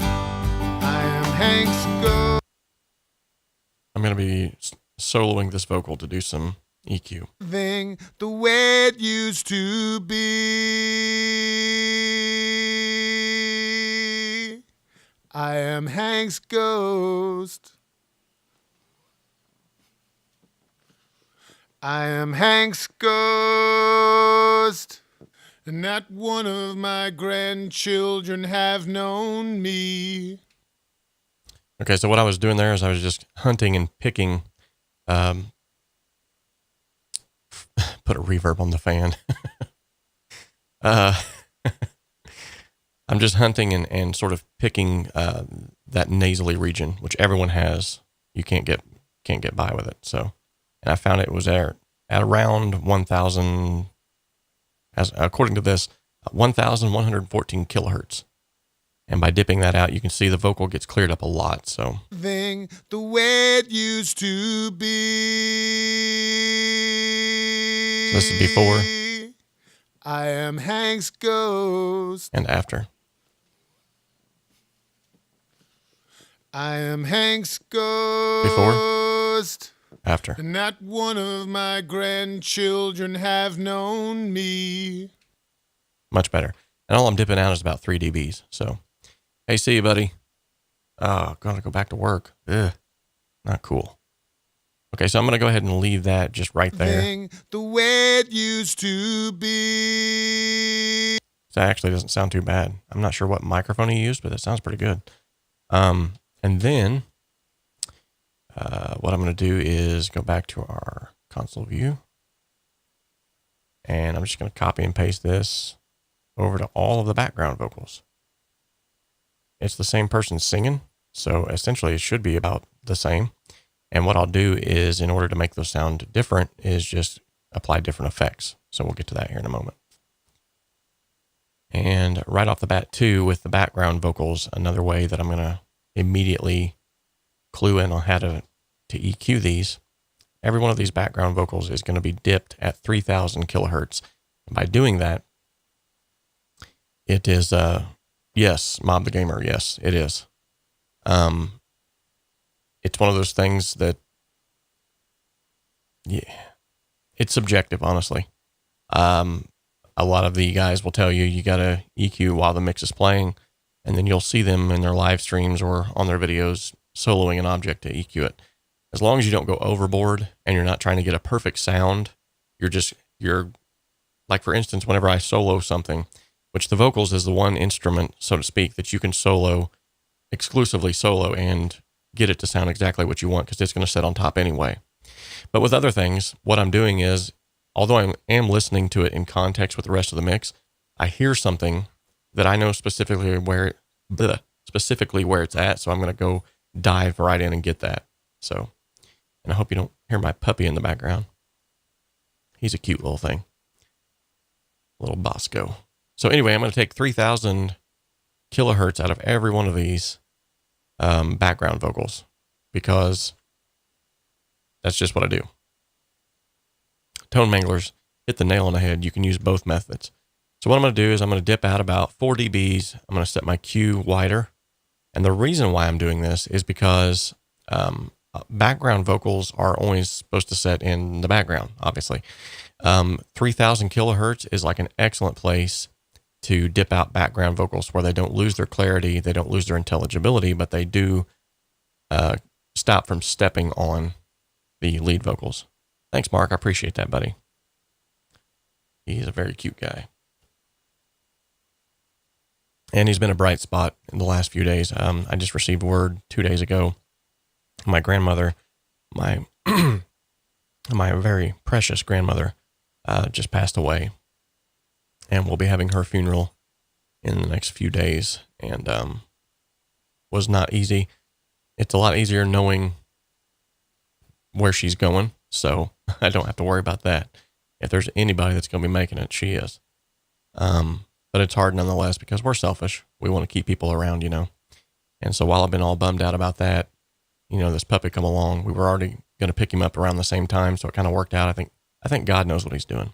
I am Hank's ghost. I'm gonna be soloing this vocal to do some EQ. The way it used to be. I am Hank's ghost. I am Hank's ghost. And not one of my grandchildren have known me. Okay, so what I was doing there is I was just hunting and picking. Put a reverb on the fan. I'm just hunting and sort of picking that nasally region, which everyone has. You can't get by with it. So, and I found it was at around 1,000, as according to this, 1,114 kilohertz. And by dipping that out, you can see the vocal gets cleared up a lot. So the way it used to be. So this is before. I am Hank's ghost. And after. I am Hank's ghost. Before. After. And not one of my grandchildren have known me. Much better. And all I'm dipping out is about 3 dBs. So. Hey, see you, buddy. Oh, gotta go back to work. Ugh, not cool. Okay, so I'm gonna go ahead and leave that just right there. The way it used to be. That actually doesn't sound too bad. I'm not sure what microphone he used, but it sounds pretty good. And then what I'm gonna do is go back to our console view, and I'm just gonna copy and paste this over to all of the background vocals. It's the same person singing, so essentially it should be about the same. And what I'll do is, in order to make those sound different, is just apply different effects. So we'll get to that here in a moment. And right off the bat too, with the background vocals, another way that I'm gonna immediately clue in on how to EQ these, every one of these background vocals is gonna be dipped at 3,000 kilohertz. And by doing that, it is, yes, Mob the Gamer. Yes, it is. It's one of those things that, yeah, it's subjective, honestly. A lot of the guys will tell you, you got to EQ while the mix is playing, and then you'll see them in their live streams or on their videos soloing an object to EQ it. As long as you don't go overboard and you're not trying to get a perfect sound, you're like, for instance, whenever I solo something, which the vocals is the one instrument, so to speak, that you can exclusively solo and get it to sound exactly what you want, because it's going to sit on top anyway. But with other things, what I'm doing is, although I am listening to it in context with the rest of the mix, I hear something that I know specifically where it's at. So I'm going to go dive right in and get that. So, and I hope you don't hear my puppy in the background. He's a cute little thing. Little Bosco. So anyway, I'm going to take 3,000 kilohertz out of every one of these background vocals, because that's just what I do. Tone manglers hit the nail on the head. You can use both methods. So what I'm going to do is I'm going to dip out about 4 dBs. I'm going to set my Q wider. And the reason why I'm doing this is because background vocals are always supposed to set in the background, obviously. 3,000 kilohertz is like an excellent place to dip out background vocals where they don't lose their clarity, they don't lose their intelligibility, but they do stop from stepping on the lead vocals. Thanks, Mark. I appreciate that, buddy. He's a very cute guy. And he's been a bright spot in the last few days. I just received word 2 days ago. My grandmother, my very precious grandmother, just passed away. And we'll be having her funeral in the next few days. And was not easy. It's a lot easier knowing where she's going, so I don't have to worry about that. If there's anybody that's going to be making it, she is. But it's hard nonetheless, because we're selfish. We want to keep people around, you know. And so while I've been all bummed out about that, you know, this puppy come along. We were already going to pick him up around the same time, so it kind of worked out. I think God knows what he's doing.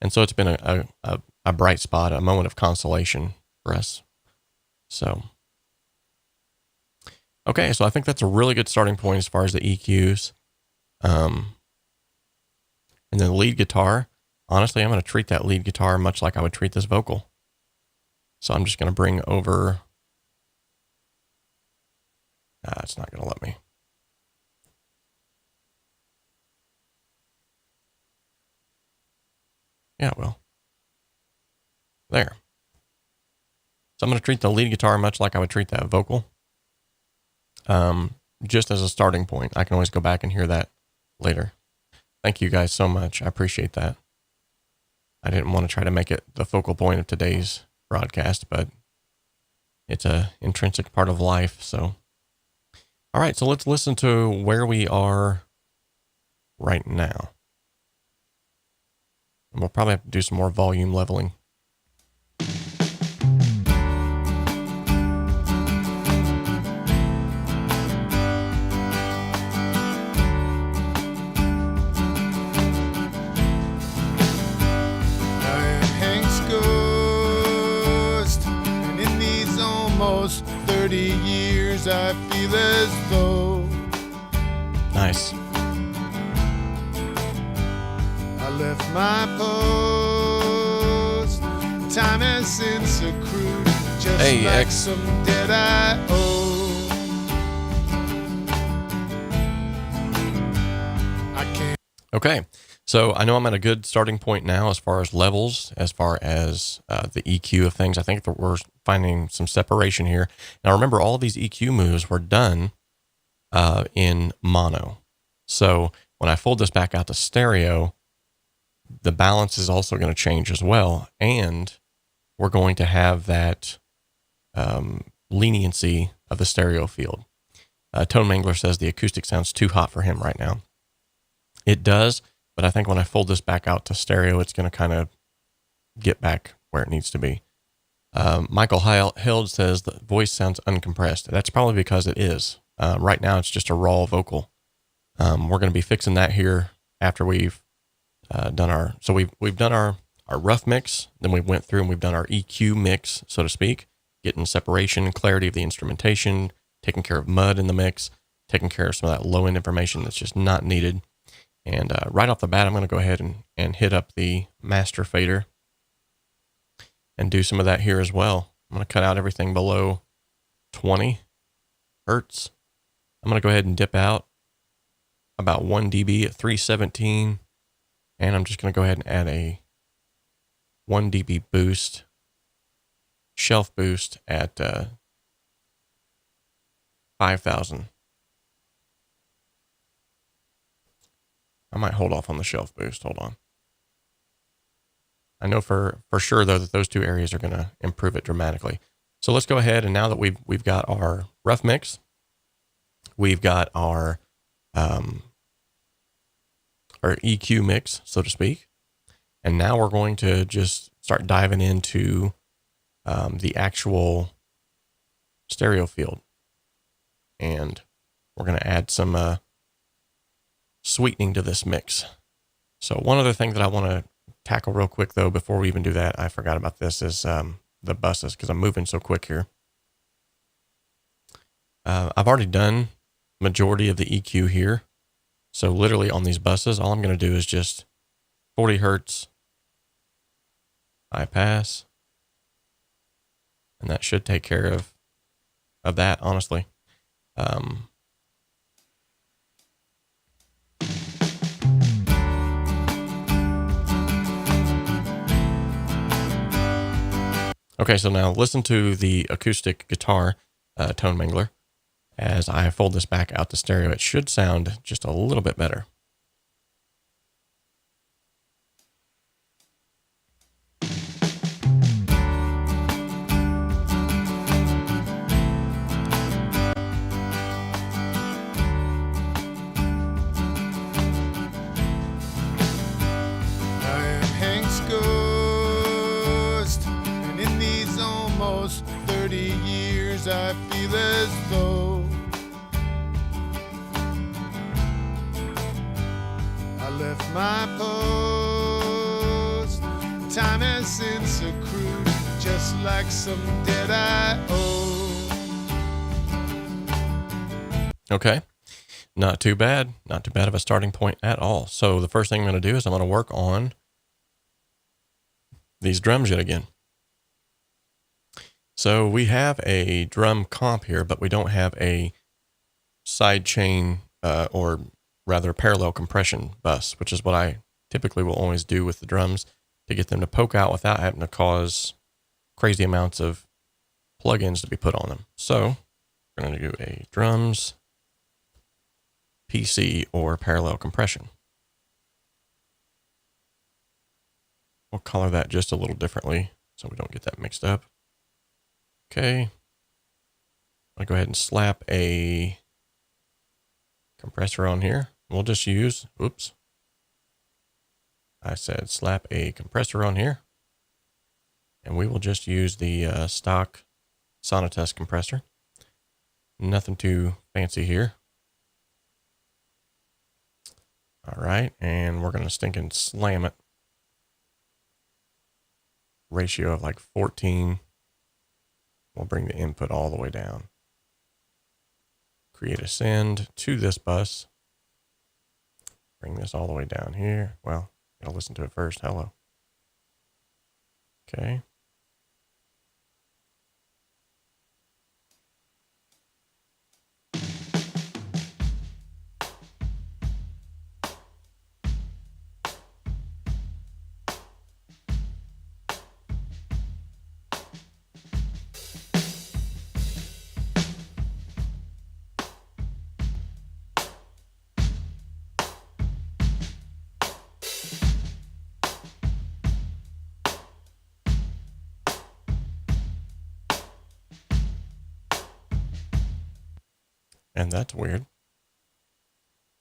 And so it's been a bright spot, a moment of consolation for us. So, okay, so I think that's a really good starting point as far as the EQs. And then the lead guitar, honestly, I'm going to treat that lead guitar much like I would treat this vocal. So I'm just going to bring over, it's not going to let me. Yeah, well, there. So I'm going to treat the lead guitar much like I would treat that vocal. Just as a starting point. I can always go back and hear that later. Thank you guys so much. I appreciate that. I didn't want to try to make it the focal point of today's broadcast, but it's a intrinsic part of life. So, all right, so let's listen to where we are right now. And we'll probably have to do some more volume leveling. Almost 30 years, I feel as though nice. I left my post. Time has since accrued, just like some debt I owe. I can't. Okay, so I know I'm at a good starting point now as far as levels, as far as the EQ of things. I think that we're finding some separation here. Now remember, all of these EQ moves were done in mono. So when I fold this back out to stereo, the balance is also going to change as well. And we're going to have that leniency of the stereo field. Tone Mangler says the acoustic sounds too hot for him right now. It does, but I think when I fold this back out to stereo, it's going to kind of get back where it needs to be. Michael Held says the voice sounds uncompressed. That's probably because it is. Right now, it's just a raw vocal. We're going to be fixing that here after we've done our... So we've done our rough mix, then we went through and we've done our EQ mix, so to speak, getting separation, clarity of the instrumentation, taking care of mud in the mix, taking care of some of that low-end information that's just not needed. And right off the bat, I'm going to go ahead and hit up the master fader and do some of that here as well. I'm going to cut out everything below 20 hertz. I'm going to go ahead and dip out about 1 dB at 317. And I'm just going to go ahead and add a 1 dB boost shelf boost at 5,000. I might hold off on the shelf boost. Hold on. I know for sure though that those two areas are going to improve it dramatically. So let's go ahead, and now that we've got our rough mix, we've got our EQ mix, so to speak, and now we're going to just start diving into the actual stereo field, and we're going to add some sweetening to this mix. So one other thing that I want to tackle real quick though, before we even do that, I forgot about this, is the buses, because I'm moving so quick here. I've already done majority of the EQ here. So literally on these buses, all I'm going to do is just 40 Hertz high pass. And that should take care of that, honestly. Okay, so now listen to the acoustic guitar tone mangler. As I fold this back out to stereo, it should sound just a little bit better. I am Hank's ghost, and in these almost 30 years I feel as though I left my post. Time has since accrued, just like some debt I owe. Okay, not too bad. Not too bad of a starting point at all. So the first thing I'm going to do is I'm going to work on these drums yet again. So we have a drum comp here, but we don't have a side chain or rather parallel compression bus, which is what I typically will always do with the drums to get them to poke out without having to cause crazy amounts of plugins to be put on them. So we're going to do a drums PC or parallel compression. We'll color that just a little differently so we don't get that mixed up. Okay. I'll go ahead and slap a compressor on here. We'll just use, oops. I said slap a compressor on here. And we will just use the stock Sonotest compressor. Nothing too fancy here. All right, and we're going to stinking slam it. Ratio of like 14. We'll bring the input all the way down. Create a send to this bus. Bring this all the way down here. Well, I'll listen to it first. Hello. Okay. And that's weird.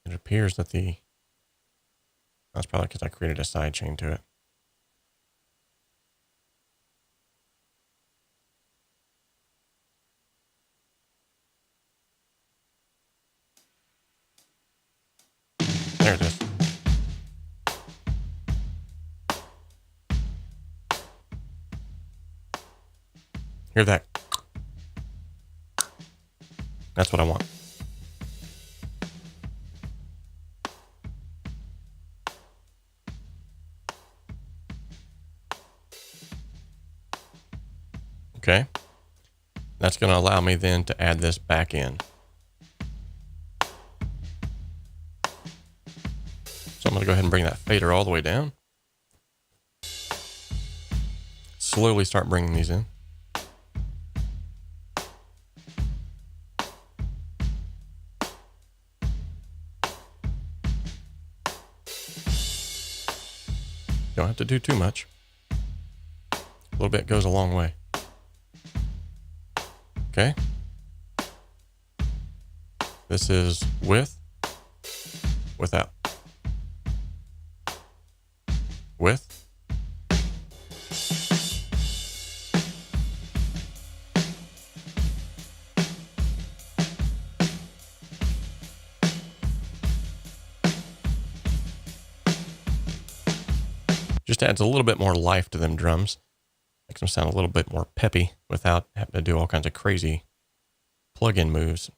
It appears that that's probably because I created a side chain to it. There it is. Hear that? That's what I want. Okay. That's going to allow me then to add this back in. So I'm going to go ahead and bring that fader all the way down. Slowly start bringing these in. Don't have to do too much. A little bit goes a long way. Okay. This is with, without, with, just adds a little bit more life to them drums. Makes them sound a little bit more peppy without having to do all kinds of crazy plug-in moves,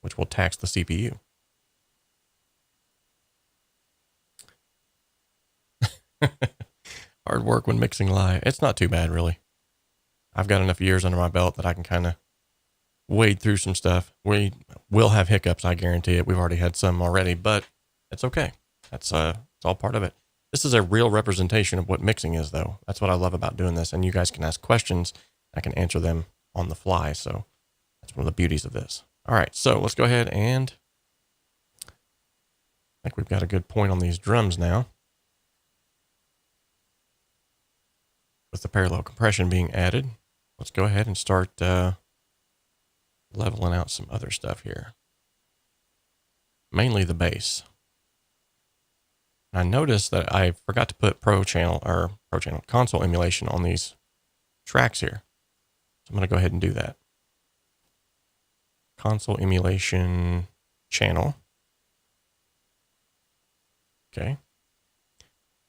which will tax the CPU. Hard work when mixing live. It's not too bad, really. I've got enough years under my belt that I can kind of wade through some stuff. We will have hiccups, I guarantee it. We've already had some already, but it's okay. It's all part of it. This is a real representation of what mixing is, though. That's what I love about doing this. And you guys can ask questions. I can answer them on the fly. So that's one of the beauties of this. All right, so let's go ahead and I think we've got a good point on these drums now. With the parallel compression being added, let's go ahead and start leveling out some other stuff here. Mainly the bass. I noticed that I forgot to put console emulation on these tracks here. So I'm going to go ahead and do that. Console emulation channel. Okay.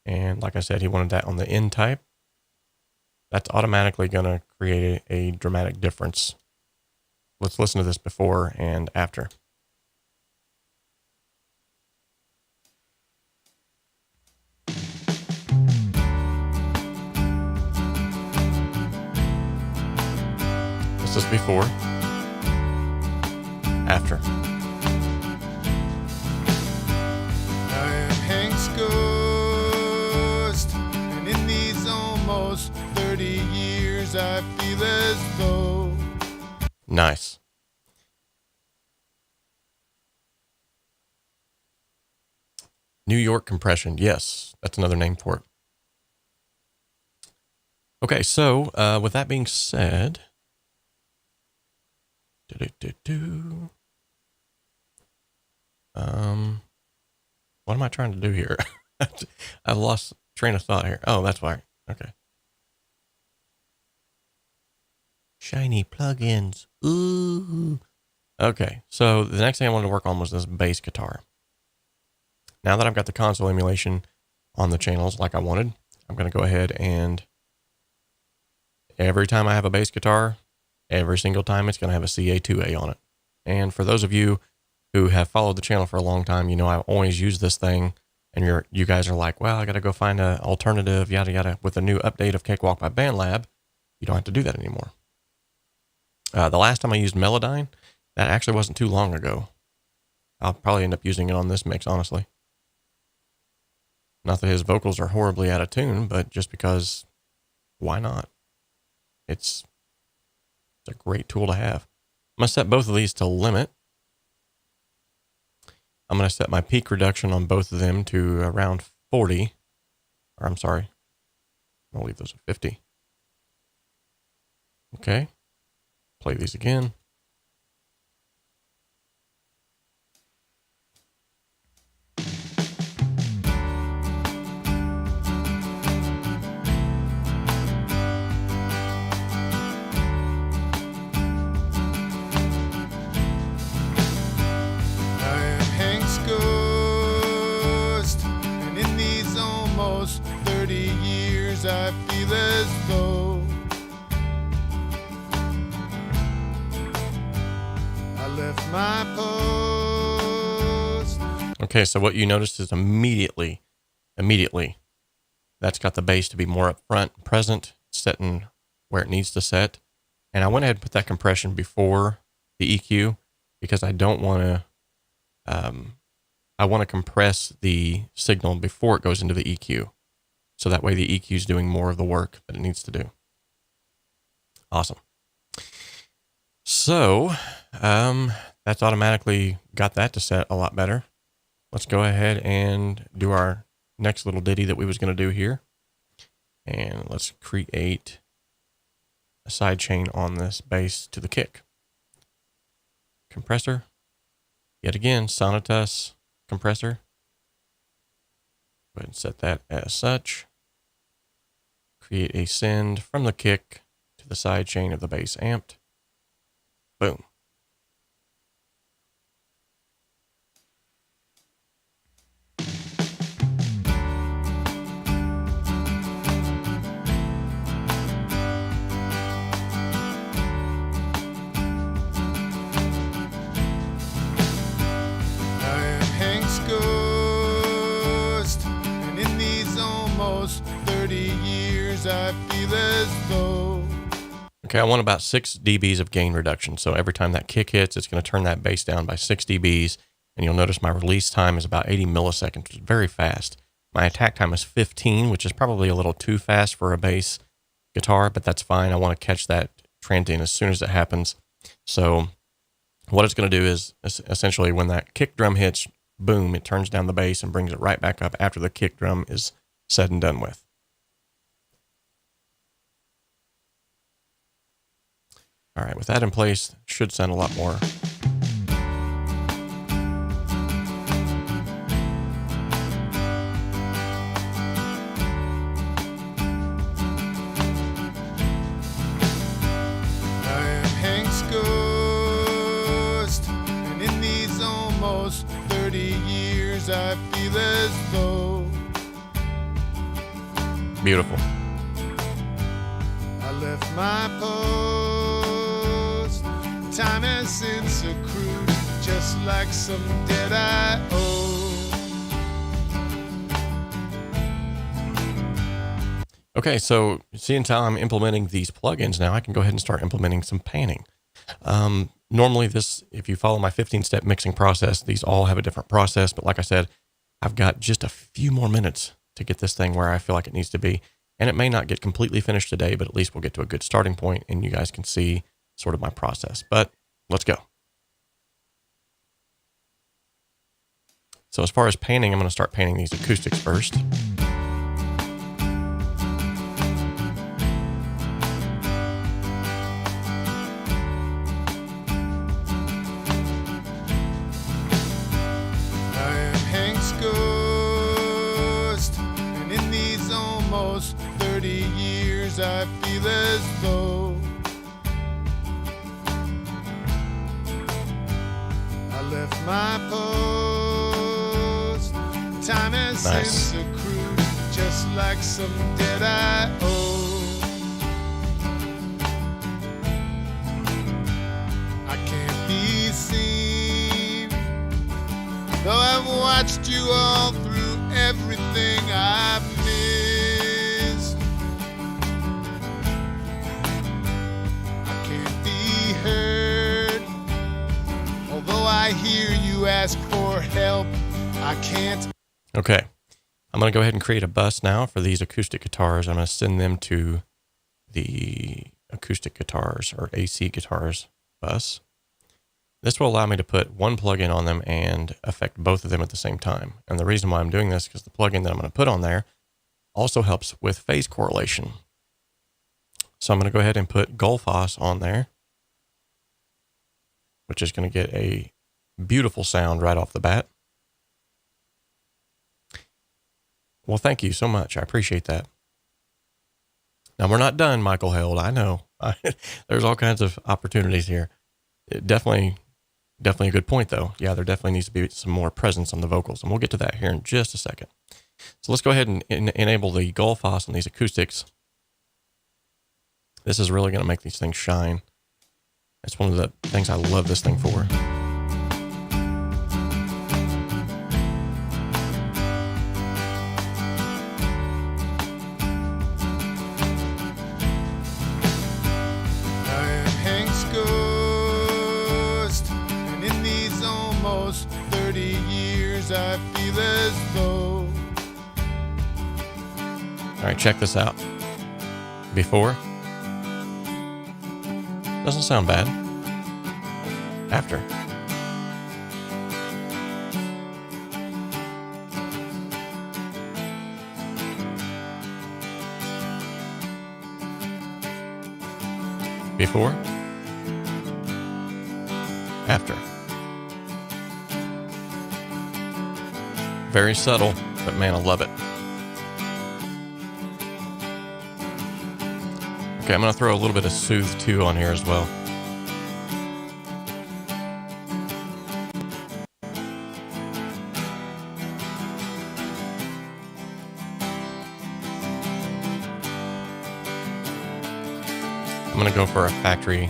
And like I said, he wanted that on the N type. That's automatically going to create a dramatic difference. Let's listen to this before and after. This is before, after. I am Hank's ghost, and in these almost 30 years I feel as though. Nice. New York compression. Yes, that's another name for it. Okay, so with that being said, what am I trying to do here? I've lost train of thought here. Oh, that's why. Okay. Shiny plugins. Ooh. Okay, so the next thing I wanted to work on was this bass guitar. Now that I've got the console emulation on the channels like I wanted, I'm going to go ahead and every time I have a bass guitar, every single time it's going to have a CA2A on it. And for those of you who have followed the channel for a long time, you know I always use this thing, and you guys are like, well, I got to go find an alternative, yada yada. With a new update of Cakewalk by BandLab, you don't have to do that anymore. The last time I used Melodyne, that actually wasn't too long ago. I'll probably end up using it on this mix, honestly. Not that his vocals are horribly out of tune, but just because, why not? It's a great tool to have. I'm going to set both of these to limit. I'm going to set my peak reduction on both of them to around 40. Or I'm sorry. I'll leave those at 50. Okay. Play these again. Almost 30 years I feel as though I left my post. Okay, so what you noticed is immediately, that's got the bass to be more up front, present, setting where it needs to set. And I went ahead and put that compression before the EQ because I don't want to, I want to compress the signal before it goes into the EQ. So that way the EQ is doing more of the work that it needs to do. Awesome. So that's automatically got that to set a lot better. Let's go ahead and do our next little ditty that we was going to do here. And let's create a side chain on this bass to the kick. Compressor. Yet again, 𝗠𝗏 compressor. Go ahead and set that as such. Create a send from the kick to the side chain of the bass amped. Boom. Almost 30 years I feel as though. Okay, I want about 6 dBs of gain reduction. So every time that kick hits, it's going to turn that bass down by 6 dBs. And you'll notice my release time is about 80 milliseconds, which is very fast. My attack time is 15, which is probably a little too fast for a bass guitar, but that's fine. I want to catch that transient as soon as it happens. So what it's going to do is essentially when that kick drum hits, boom, it turns down the bass and brings it right back up after the kick drum is said and done with. All right, with that in place, it should sound a lot more. I am Hank's ghost, and in these almost 30 years I feel as though. Beautiful. I left my post. Time has since accrued, just like some debt I owe. Okay, so seeing how I'm implementing these plugins now, I can go ahead and start implementing some panning. Normally this, if you follow my 15-step mixing process, these all have a different process. But like I said, I've got just a few more minutes to get this thing where I feel like it needs to be. And it may not get completely finished today, but at least we'll get to a good starting point and you guys can see sort of my process. But let's go. So as far as painting, I'm going to start painting these acoustics first. Almost 30 years I feel as though I left my post. Time has since accrued, just like some debt I owe. I can't be seen, though I've watched you all through everything I've missed. I can't be heard, although I hear you ask for help. I can't. Okay, I'm going to go ahead and create a bus now for these acoustic guitars. I'm going to send them to the acoustic guitars or AC guitars bus. This will allow me to put one plugin on them and affect both of them at the same time. And the reason why I'm doing this is because the plugin that I'm going to put on there also helps with phase correlation. So I'm going to go ahead and put 𝗁𝗏 on there, which is going to get a beautiful sound right off the bat. Well, thank you so much. I appreciate that. Now, we're not done, Michael Held. I know. There's all kinds of opportunities here. Definitely a good point, though. Yeah, there definitely needs to be some more presence on the vocals, and we'll get to that here in just a second. So let's go ahead and enable the 𝗁𝗏 on these acoustics. This is really going to make these things shine. That's one of the things I love this thing for. Almost 30 years I feel as though. All right, check this out. Before. Doesn't sound bad. After. Before. After. Very subtle, but man, I love it. Okay, I'm going to throw a little bit of Soothe 2 on here as well. I'm going to go for a factory.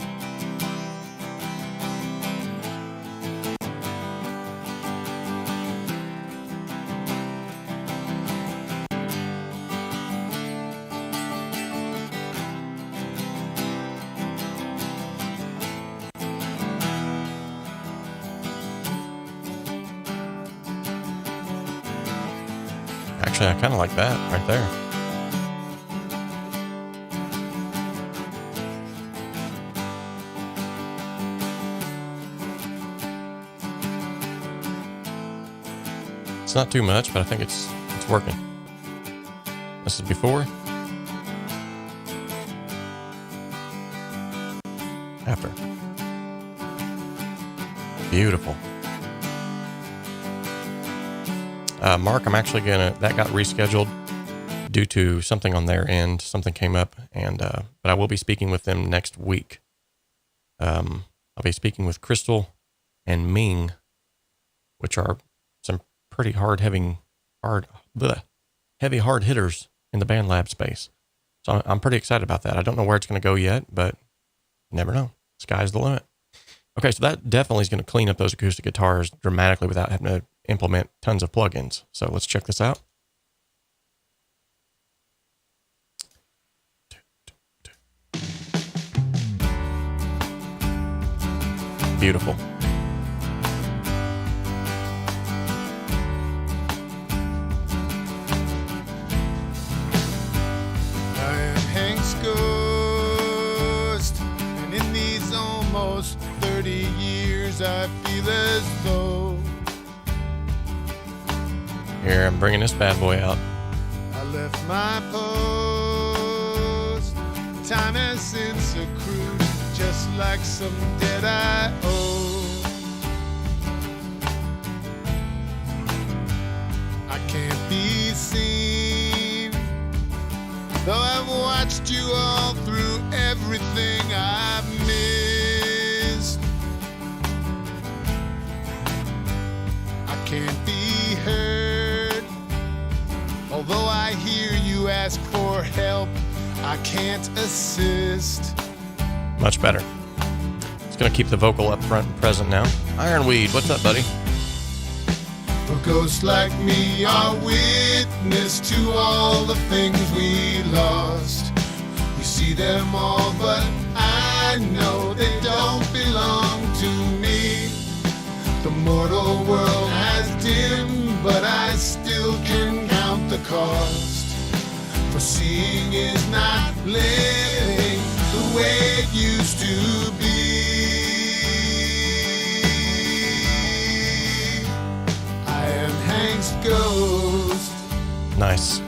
Actually, I kind of like that right there. It's not too much, but I think it's working. This is before. After. Beautiful. Mark, I'm actually that got rescheduled due to something on their end. Something came up, but I will be speaking with them next week. I'll be speaking with Crystal and Ming, which are some pretty heavy hard hitters in the BandLab space. So I'm pretty excited about that. I don't know where it's going to go yet, but you never know. Sky's the limit. Okay, so that definitely is going to clean up those acoustic guitars dramatically without having to implement tons of plugins. So let's check this out. Beautiful. I am Hank's ghost, and in these almost 30 years I feel as though here, I'm bringing this bad boy out. I left my post. Time has since accrued, just like some debt I owe. I can't be seen, though I've watched you all through everything I've missed. I can't be heard, although I hear you ask for help. I can't assist. Much better. It's going to keep the vocal up front and present now. Ironweed, what's up, buddy? For ghosts like me are witness to all the things we lost. We see them all, but I know they don't belong to me. The mortal world has dimmed, but I still can count the cost. For seeing is not living the way it used to be. I am Hank's ghost. Nice.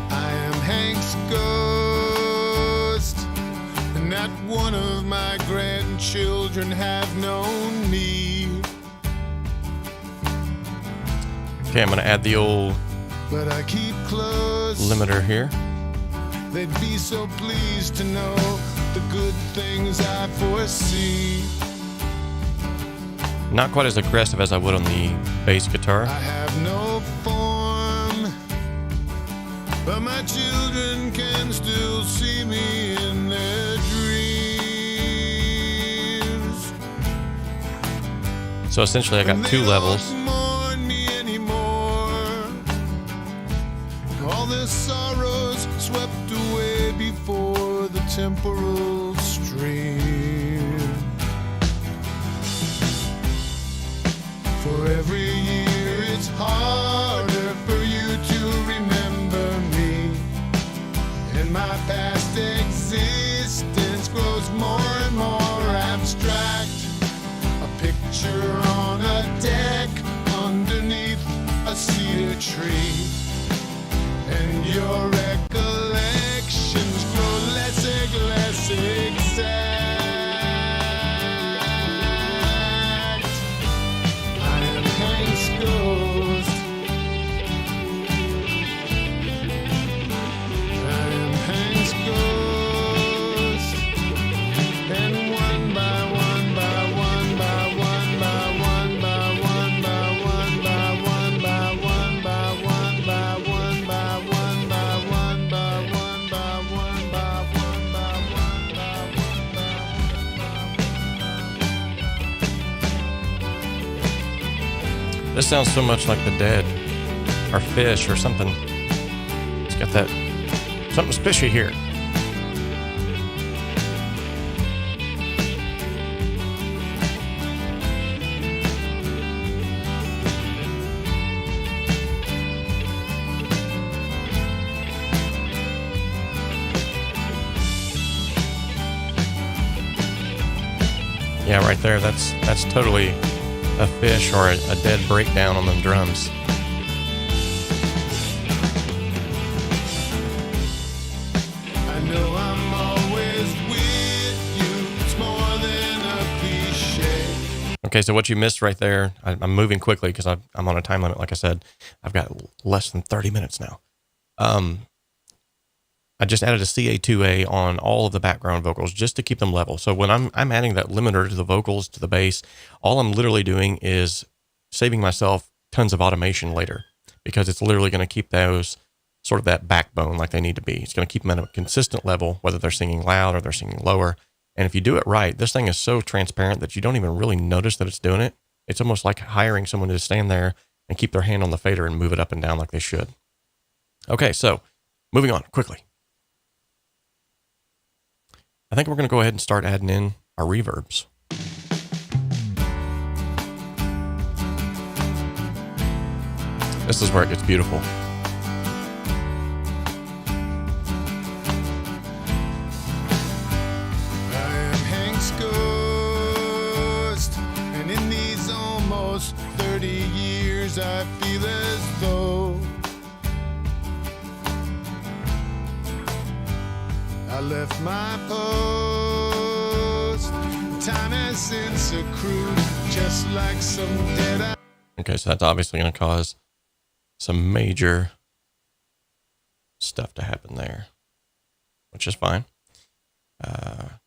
I am Hank's ghost, and not one of my grandchildren have known me. Okay, I'm going to add the old But I keep close. limiter here. They'd be so pleased to know the good things I foresee. Not quite as aggressive as I would on the bass guitar. I have no form, but my children can still see me in their dreams. So essentially I got two levels. All their sorrows swept away before the temporal stream. For every year it's harder for you to remember me, and my past existence grows more and more abstract. A picture on a deck underneath a cedar tree, and your recollections grow less This sounds so much like the dead, or fish, or something. It's got that something fishy here. Yeah, right there. That's totally a fish or a dead breakdown on them drums. I know I'm always with you. It's more than a cliche. Okay, so what you missed right there, I'm moving quickly because I'm on a time limit. Like I said, I've got less than 30 minutes now. I just added a CA2A on all of the background vocals just to keep them level. So when I'm adding that limiter to the vocals, to the bass, all I'm literally doing is saving myself tons of automation later, because it's literally going to keep those sort of that backbone like they need to be. It's going to keep them at a consistent level, whether they're singing loud or they're singing lower. And if you do it right, this thing is so transparent that you don't even really notice that it's doing it. It's almost like hiring someone to stand there and keep their hand on the fader and move it up and down like they should. Okay, so moving on quickly. I think we're going to go ahead and start adding in our reverbs. This is where it gets beautiful. I am Hank's ghost, and in these almost 30 years I feel as though I left my post. Time has since accrued, just like some dead eye. Okay, so that's obviously going to cause some major stuff to happen there, which is fine. But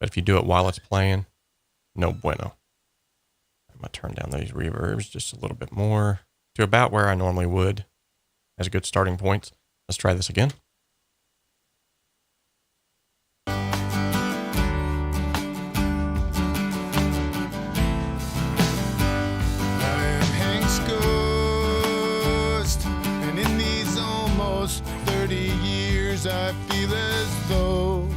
if you do it while it's playing, no bueno. I'm going to turn down these reverbs just a little bit more to about where I normally would as a good starting point. Let's try this again. I feel as though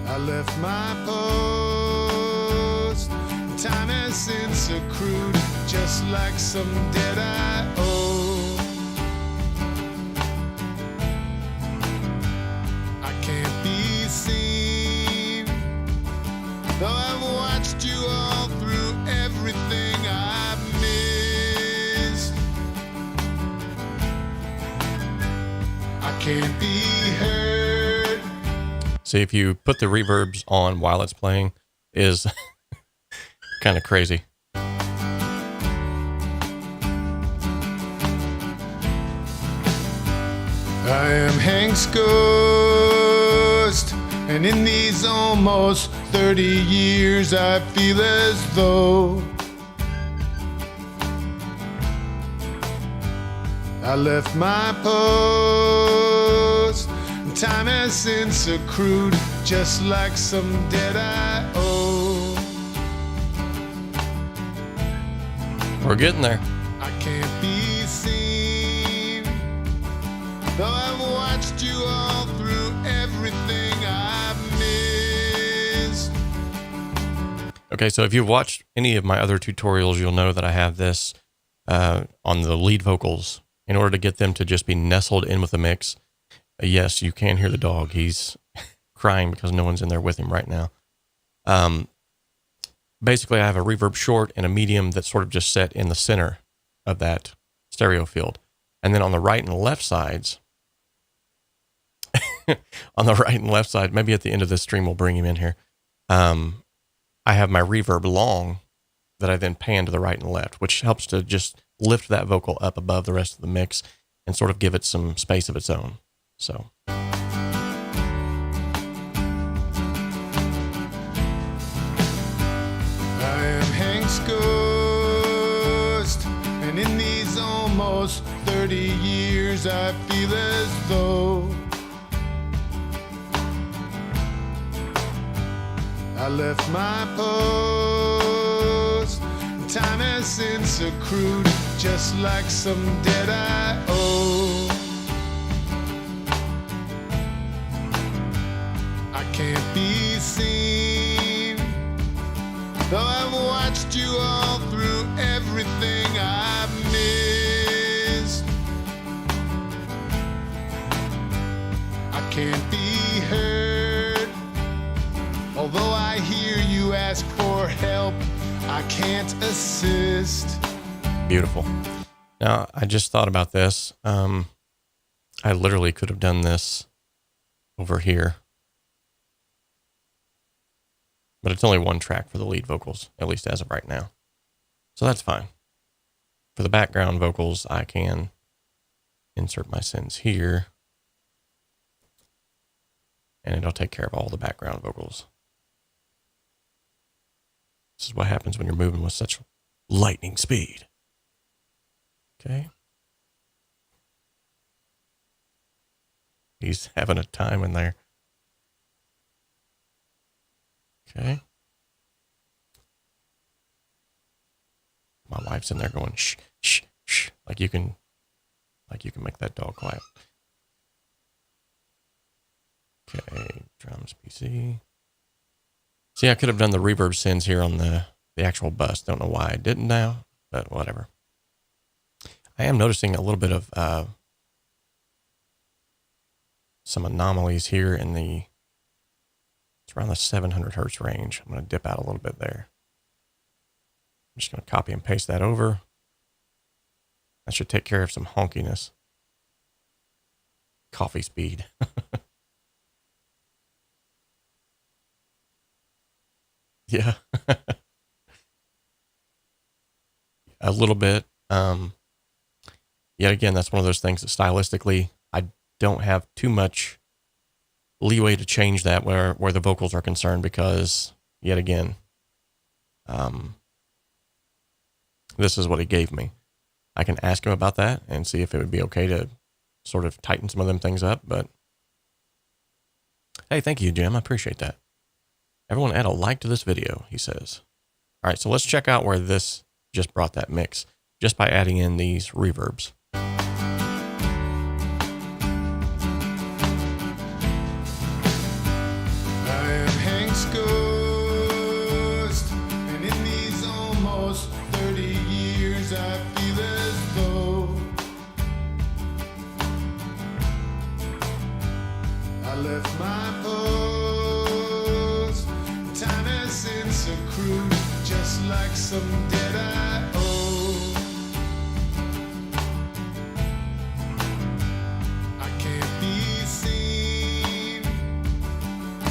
I left my post. Time has since accrued, just like some debt I owe. I can't be seen, though I've watched you all through everything I've missed. I can't be heard. See, if you put the reverbs on while it's playing, is kind of crazy. I am Hank's ghost, and in these almost 30 years I feel as though I left my post. Time has since accrued, just like some debt I owe. We're getting there. I can't be seen, though I've watched you all through everything I've missed. Okay, so if you've watched any of my other tutorials, you'll know that I have this on the lead vocals in order to get them to just be nestled in with the mix. Yes, you can hear the dog. He's crying because no one's in there with him right now. Basically, I have a reverb short and a medium that's sort of just set in the center of that stereo field. And then on the right and left sides, maybe at the end of this stream, we'll bring him in here. I have my reverb long that I then pan to the right and left, which helps to just lift that vocal up above the rest of the mix and sort of give it some space of its own. So. I am Hank's ghost, and in these almost 30 years I feel as though I left my post. Time has since accrued, just like some debt I owe. I can't be seen, though I've watched you all through everything I've missed. I can't be heard, although I hear you ask for help, I can't assist. Beautiful. Now, I just thought about this. I literally could have done this over here, but it's only one track for the lead vocals, at least as of right now. So that's fine. For the background vocals, I can insert my sends here, and it'll take care of all the background vocals. This is what happens when you're moving with such lightning speed. Okay. He's having a time in there. Okay. My wife's in there going shh, shh, shh, like you can make that dog quiet. Okay, drums PC. See, I could have done the reverb sends here on the actual bus. Don't know why I didn't now, but whatever. I am noticing a little bit of some anomalies here in the, it's around the 700 hertz range. I'm going to dip out a little bit there. I'm just going to copy and paste that over. That should take care of some honkiness. Coffee speed. Yeah. A little bit. Yet again, that's one of those things that stylistically, I don't have too much leeway to change that where the vocals are concerned, because yet again, this is what he gave me. I can ask him about that and see if it would be okay to sort of tighten some of them things up, but hey, thank you, Jim. I appreciate that. Everyone add a like to this video, he says. All right, so let's check out where this just brought that mix, just by adding in these reverbs. I feel as though I left my post. Time has since accrued, just like some debt I owe. I can't be seen,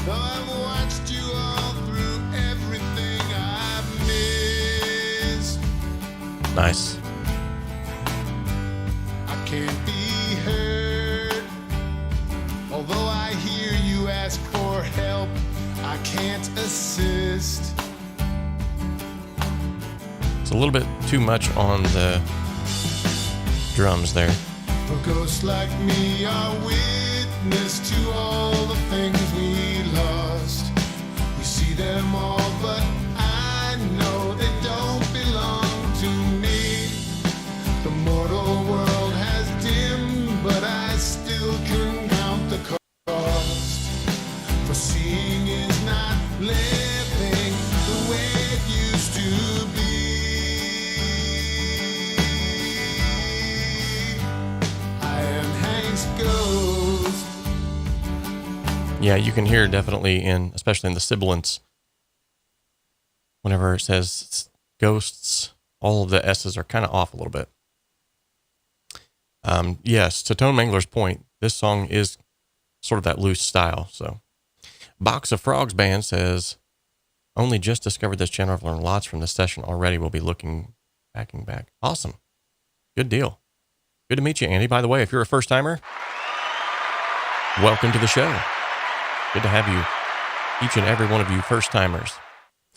though I've watched you all through everything I've missed. Nice. I can't be heard, although I hear you ask for help, I can't assist. It's a little bit too much on the drums there. For ghosts like me are witness to all the things we lost. We see them all, but I know they don't belong to me. The mortal world has dimmed, but I still can count the cost. For seeing is not living the way it used to be. I am Hank's ghost. Yeah, you can hear definitely especially in the sibilants, whenever it says ghosts, all of the S's are kind of off a little bit. Yes, to Tone Mangler's point, this song is sort of that loose style. So, Box of Frogs Band says, only just discovered this channel. I've learned lots from this session already. We'll be backing back. Awesome. Good deal. Good to meet you, Andy. By the way, if you're a first timer, welcome to the show. Good to have you, each and every one of you first timers.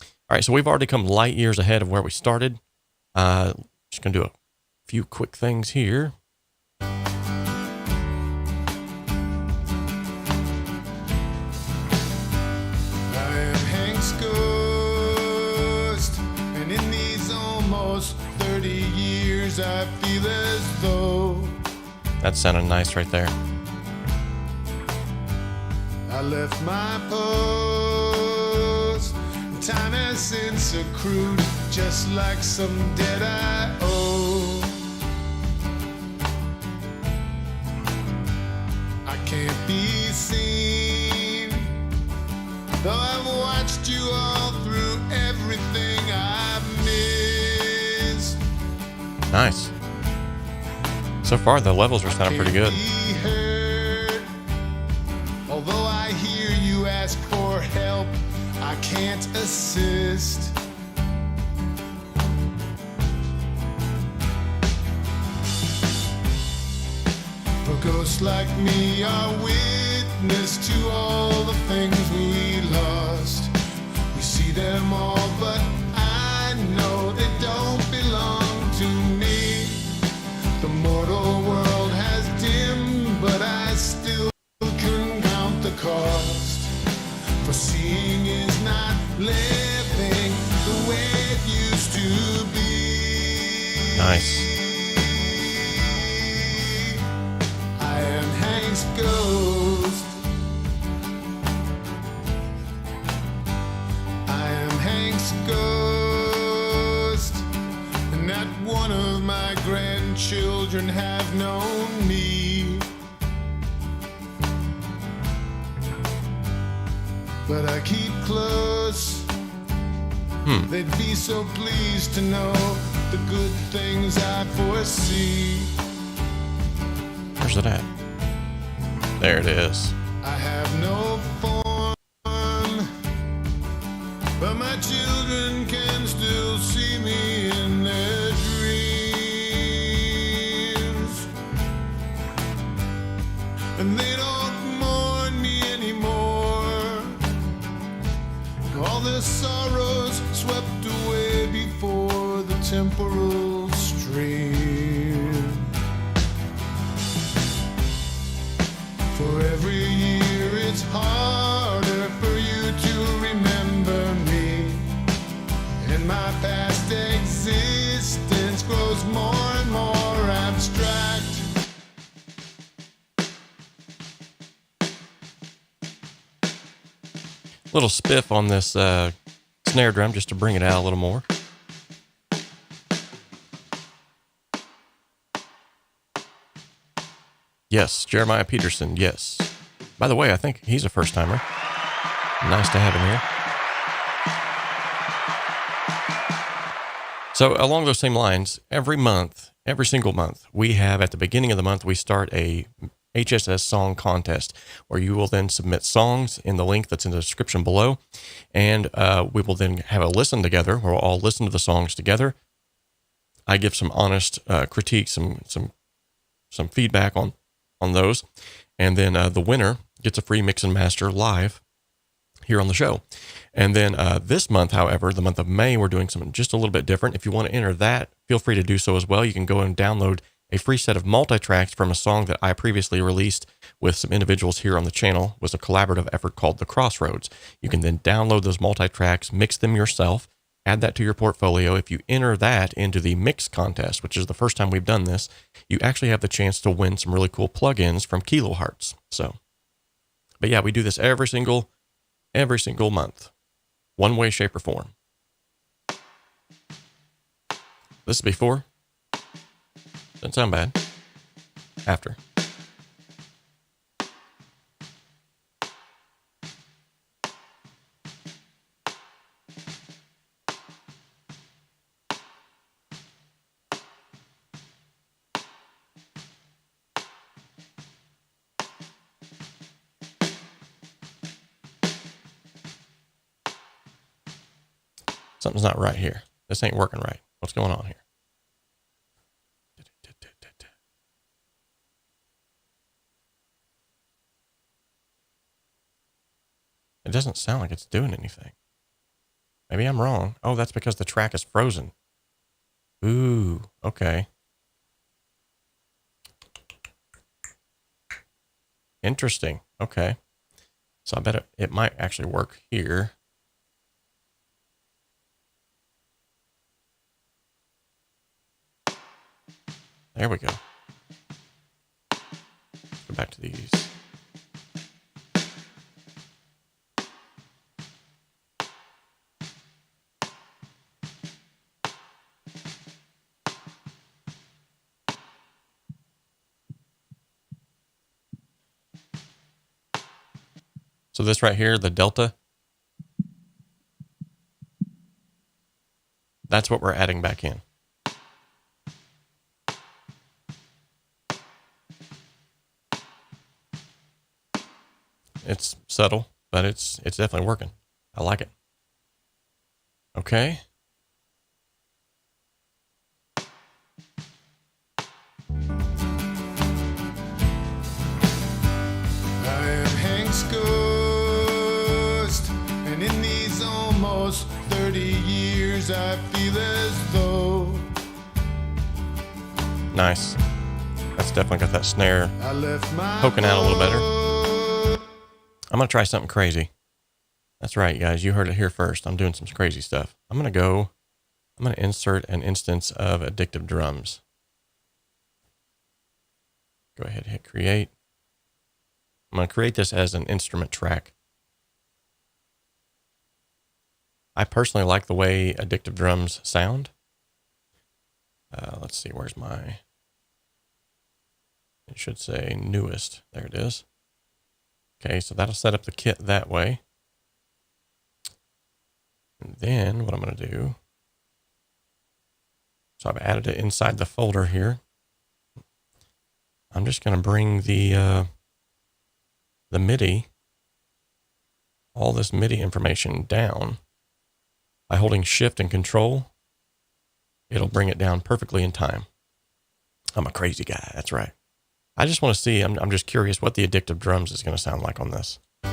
All right, so we've already come light years ahead of where we started. Just going to do a few quick things here. I am Hank's ghost. I feel as though That sounded nice right there. I left my post. Time has since accrued, just like some debt I owe. I can't be seen, though I've watched you all through everything I've missed. Nice. So far, the levels are sounding pretty good. Be heard. Although I hear you ask for help, I can't assist. For ghosts like me are witness to all the things we lost. We see them all, but I know they don't belong to me. The mortal world has dimmed, but I still can count the cost. For seeing is not living the way it used to be. Nice. I am Hank's ghost. I am Hank's ghost. And not one of my grandchildren have known me. But I keep close. They'd be so pleased to know the good things I foresee. Where's it at? There it is. I have no form, but my children can still see me in their dreams. And they don't mourn me anymore. All their sorrows swept away before the temporal stream. For every year it's harder for you to remember me. And my past existence grows more and more abstract. Little spiff on this snare drum just to bring it out a little more. Yes, Jeremiah Peterson, yes. By the way, I think he's a first-timer. Nice to have him here. So along those same lines, every single month, we have, at the beginning of the month, we start a HSS song contest where you will then submit songs in the link that's in the description below. And we will then have a listen together. We'll all listen to the songs together. I give some honest critique, some feedback on those. And then the winner gets a free mix and master live here on the show. And then this month, however, the month of May, we're doing something just a little bit different. If you want to enter that, feel free to do so as well. You can go and download a free set of multi-tracks from a song that I previously released with some individuals here on the channel. It was a collaborative effort called The Crossroads. You can then download those multi-tracks, mix them yourself, add that to your portfolio. If you enter that into the mix contest, which is the first time we've done this, you actually have the chance to win some really cool plugins from 𝗬𝗏. So, but yeah, we do this every single month, one way, shape, or form. This is before. Doesn't sound bad. After. Something's not right here. This ain't working right. What's going on here? It doesn't sound like it's doing anything. Maybe I'm wrong. Oh, that's because the track is frozen. Ooh, okay. Interesting. Okay. So I bet it might actually work here. There we go. Go back to these. So this right here, the delta, that's what we're adding back in. It's subtle, but it's definitely working. I like it. Okay. In these almost 30 years, I feel as though. Nice. That's definitely got that snare poking out a little better. I'm going to try something crazy. That's right, guys. You heard it here first. I'm doing some crazy stuff. I'm going to insert an instance of Addictive Drums. Go ahead and hit create. I'm going to create this as an instrument track. I personally like the way Addictive Drums sound. Let's see, where's my, it should say newest. There it is. Okay, so that'll set up the kit that way. And then what I'm going to do, so I've added it inside the folder here. I'm just going to bring the MIDI, all this MIDI information down. By holding Shift and Control, it'll bring it down perfectly in time. I'm a crazy guy, that's right. I just want to see, I'm just curious what the Addictive Drums is going to sound like on this. I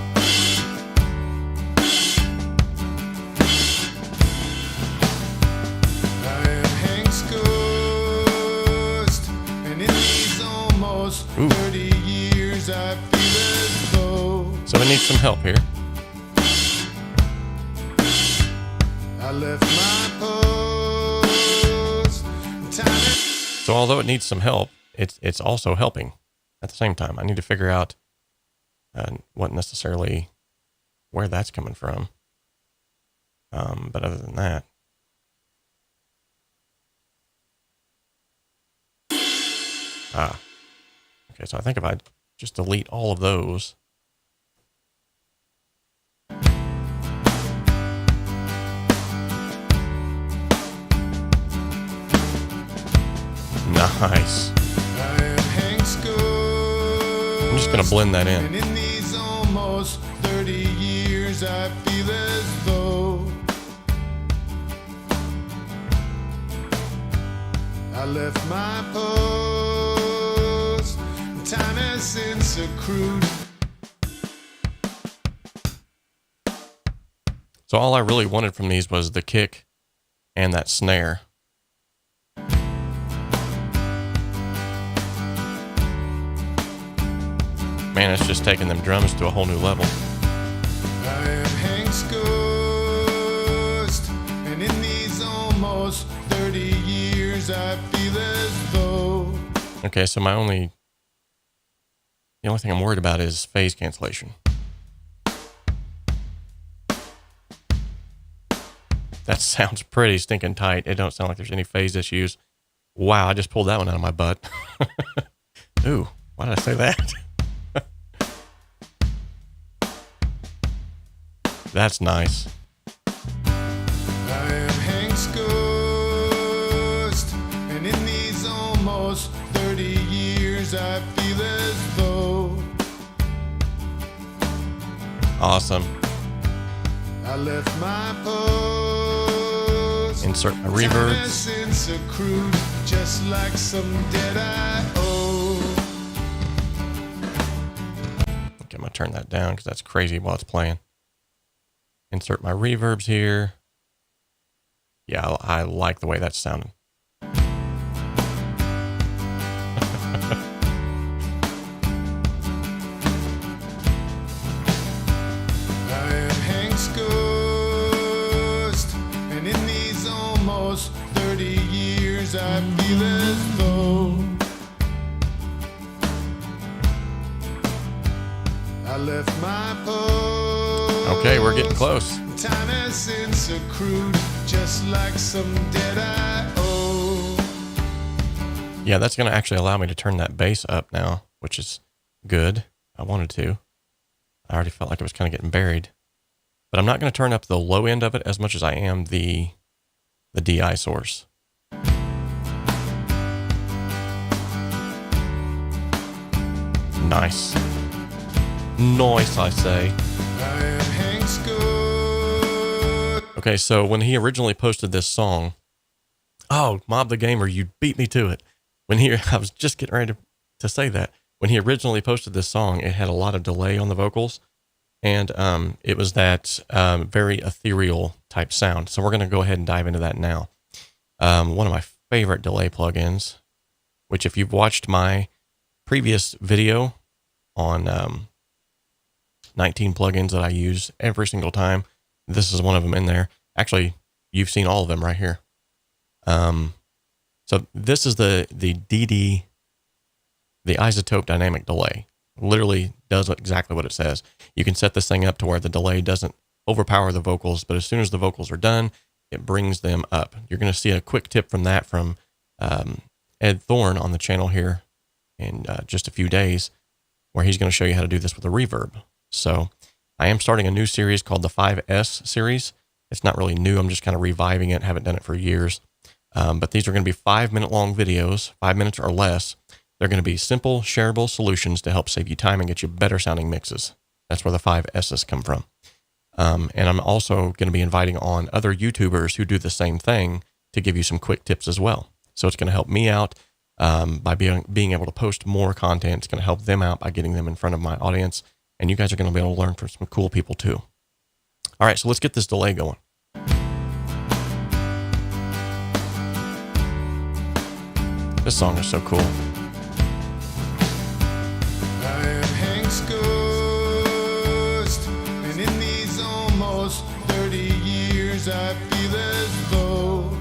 am Hank's ghost, and in these almost 30 years, I feel as though. So we need some help here. I left my post. So although it needs some help, it's also helping at the same time. I need to figure out what necessarily, where that's coming from. But other than that, okay. So I think if I just delete all of those. Nice. I'm just going to blend that in. And in these almost 30 years, I feel as though I left my post. Time has since accrued. So all I really wanted from these was the kick and that snare. Man, it's just taking them drums to a whole new level. I am Hank's ghost, and in these almost 30 years, I feel as though. Okay, so the only thing I'm worried about is phase cancellation. That sounds pretty stinking tight. It don't sound like there's any phase issues. Wow, I just pulled that one out of my butt. Ooh, why did I say that? That's nice. I am Hank's ghost, and in these almost 30 years, I feel as though. Awesome. I left my post. Insert my reverb. Time has since accrued, just like some debt I owe. Okay, I'm gonna turn that down because that's crazy while it's playing. Insert my reverbs here. Yeah, I like the way that's sounding. I am Hank's ghost, and in these almost 30 years, I feel as though left my post. Okay, we're getting close. Time has since accrued, just like some debt I owe. Yeah, that's going to actually allow me to turn that bass up now, which is good. I wanted to. I already felt like it was kind of getting buried. But I'm not going to turn up the low end of it as much as I am the DI source. Nice. Nice, I say. Okay, so when he originally posted this song, oh, Mob the Gamer, you beat me to it. I was just getting ready to say that. When he originally posted this song, it had a lot of delay on the vocals, and it was that very ethereal type sound. So we're going to go ahead and dive into that now. One of my favorite delay plugins, which if you've watched my previous video on 19 plugins that I use every single time, this is one of them in there. Actually, you've seen all of them right here. So this is the DD, the isotope dynamic delay. Literally does exactly what it says. You can set this thing up to where the delay doesn't overpower the vocals, but as soon as the vocals are done, it brings them up. You're going to see a quick tip from that from Ed Thorne on the channel here in just a few days, where he's going to show you how to do this with a reverb. So I am starting a new series called the 5S series. It's not really new. I'm just kind of reviving it. Haven't done it for years. But these are going to be 5-minute long videos, 5 minutes or less. They're going to be simple, shareable solutions to help save you time and get you better sounding mixes. That's where the 5S's come from. And I'm also going to be inviting on other YouTubers who do the same thing to give you some quick tips as well. So it's going to help me out by being able to post more content. It's going to help them out by getting them in front of my audience. And you guys are going to be able to learn from some cool people too. All right, so let's get this delay going. This song is so cool. I am Hank's ghost, and in these almost 30 years I feel as though.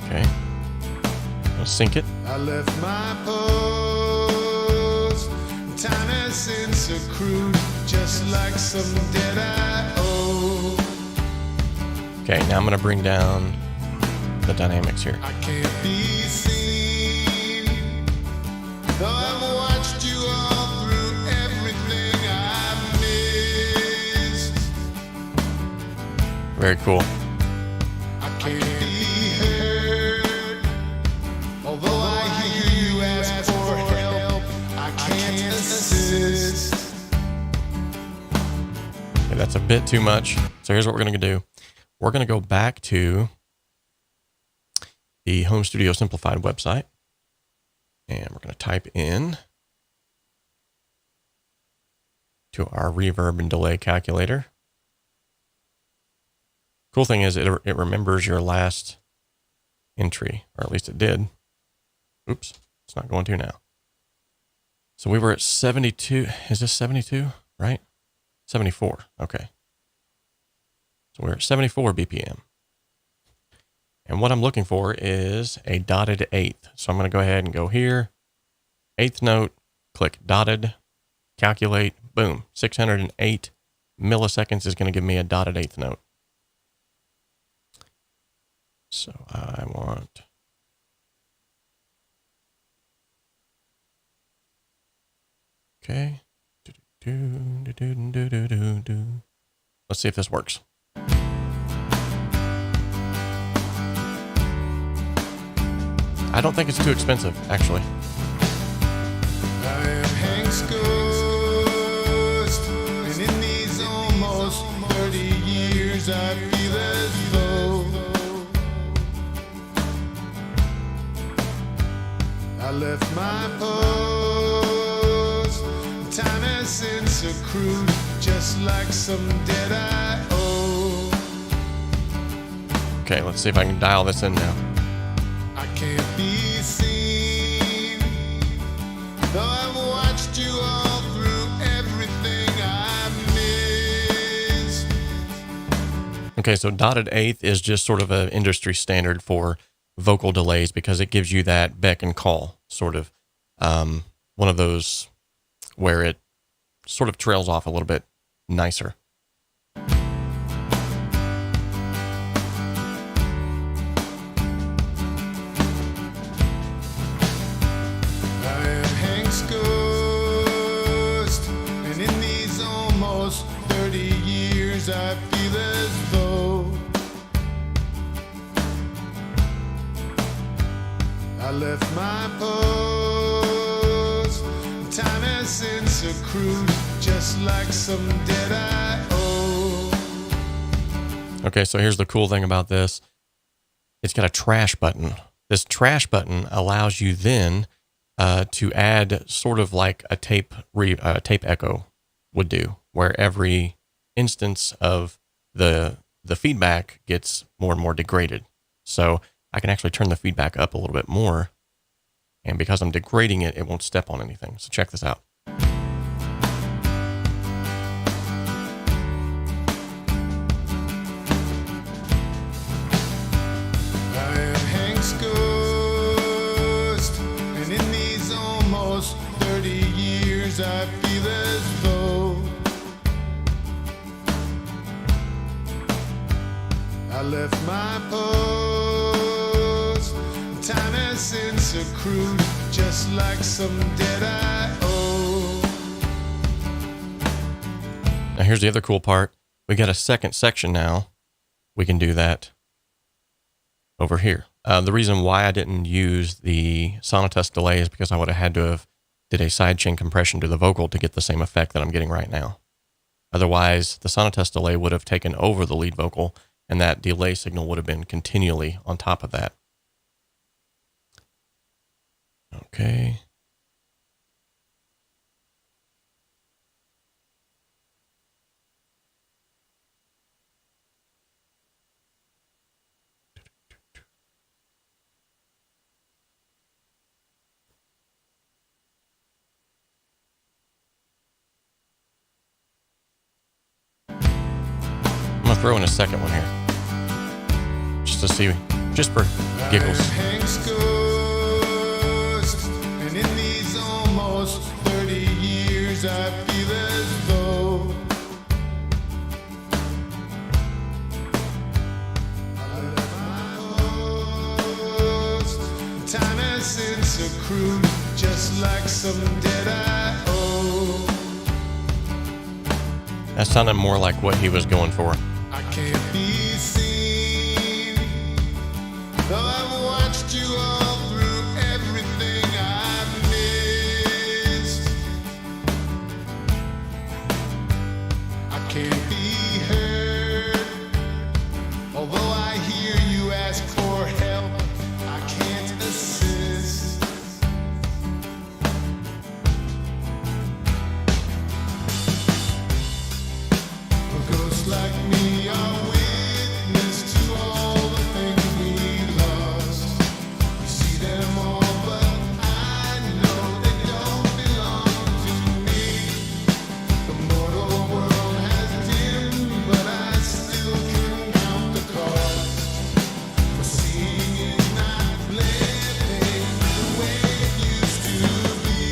Okay. I'll sync it. I left my post. Time has since accrued, just like some debt I owe. Okay, now I'm going to bring down the dynamics here. I can't be seen, though I've watched you all through everything I've missed. Very cool. I can't be heard, although I hear you ask for help. I can't assist. Okay, that's a bit too much. So here's what we're going to do. We're going to go back to the Home Studio Simplified website, and we're going to type in to our reverb and delay calculator. Cool thing is it remembers your last entry, or at least it did. Oops, it's not going to now. So we were at 72. Is this 72, right? 74. Okay. So we're at 74 BPM. And what I'm looking for is a dotted eighth. So I'm going to go ahead and go here, eighth note, click dotted, calculate, boom, 608 milliseconds is going to give me a dotted eighth note. So I want, okay. Let's see if this works. I don't think it's too expensive, actually. I am Hank's ghost, and in these almost 30 years I feel as though I left my post. Time has since accrued, just like some debt I owe. Okay, let's see if I can dial this in now. I can't be seen, though I've watched you all through everything I've missed. Okay, so dotted eighth is just sort of an industry standard for vocal delays because it gives you that beck and call, sort of one of those where it sort of trails off a little bit nicer. I feel as though I left my post. Time has since accrued, just like some debt I owe. Okay, so here's the cool thing about this. It's got a trash button. This trash button allows you then to add sort of like a tape echo would do, where every instance of the feedback gets more and more degraded. So I can actually turn the feedback up a little bit more, and because I'm degrading it, it won't step on anything. So check this out. And in these almost 30 years I feel as though I left my post. Time has since accrued, just like some debt I owe. Now here's the other cool part. We got a second section now. We can do that over here. The reason why I didn't use the Sonotest delay is because I would have had to have did a sidechain compression to the vocal to get the same effect that I'm getting right now. Otherwise, the Sonotest delay would have taken over the lead vocal, and that delay signal would have been continually on top of that. Okay. I'm gonna throw in a second one here, just to see, just for giggles. And in these almost 30 years I feel as though I left my post. Time has since accrued, just like some debt I owe. That sounded more like what he was going for. I can't be seen, though I've watched you all through everything I've missed. I can't be heard, although I hear you ask for help, I can't assist. A ghost like me are witness to all the things we lost. We see them all, but I know they don't belong to me. The mortal world has dimmed, but I still can count the cost. For seeing is not living the way it used to be.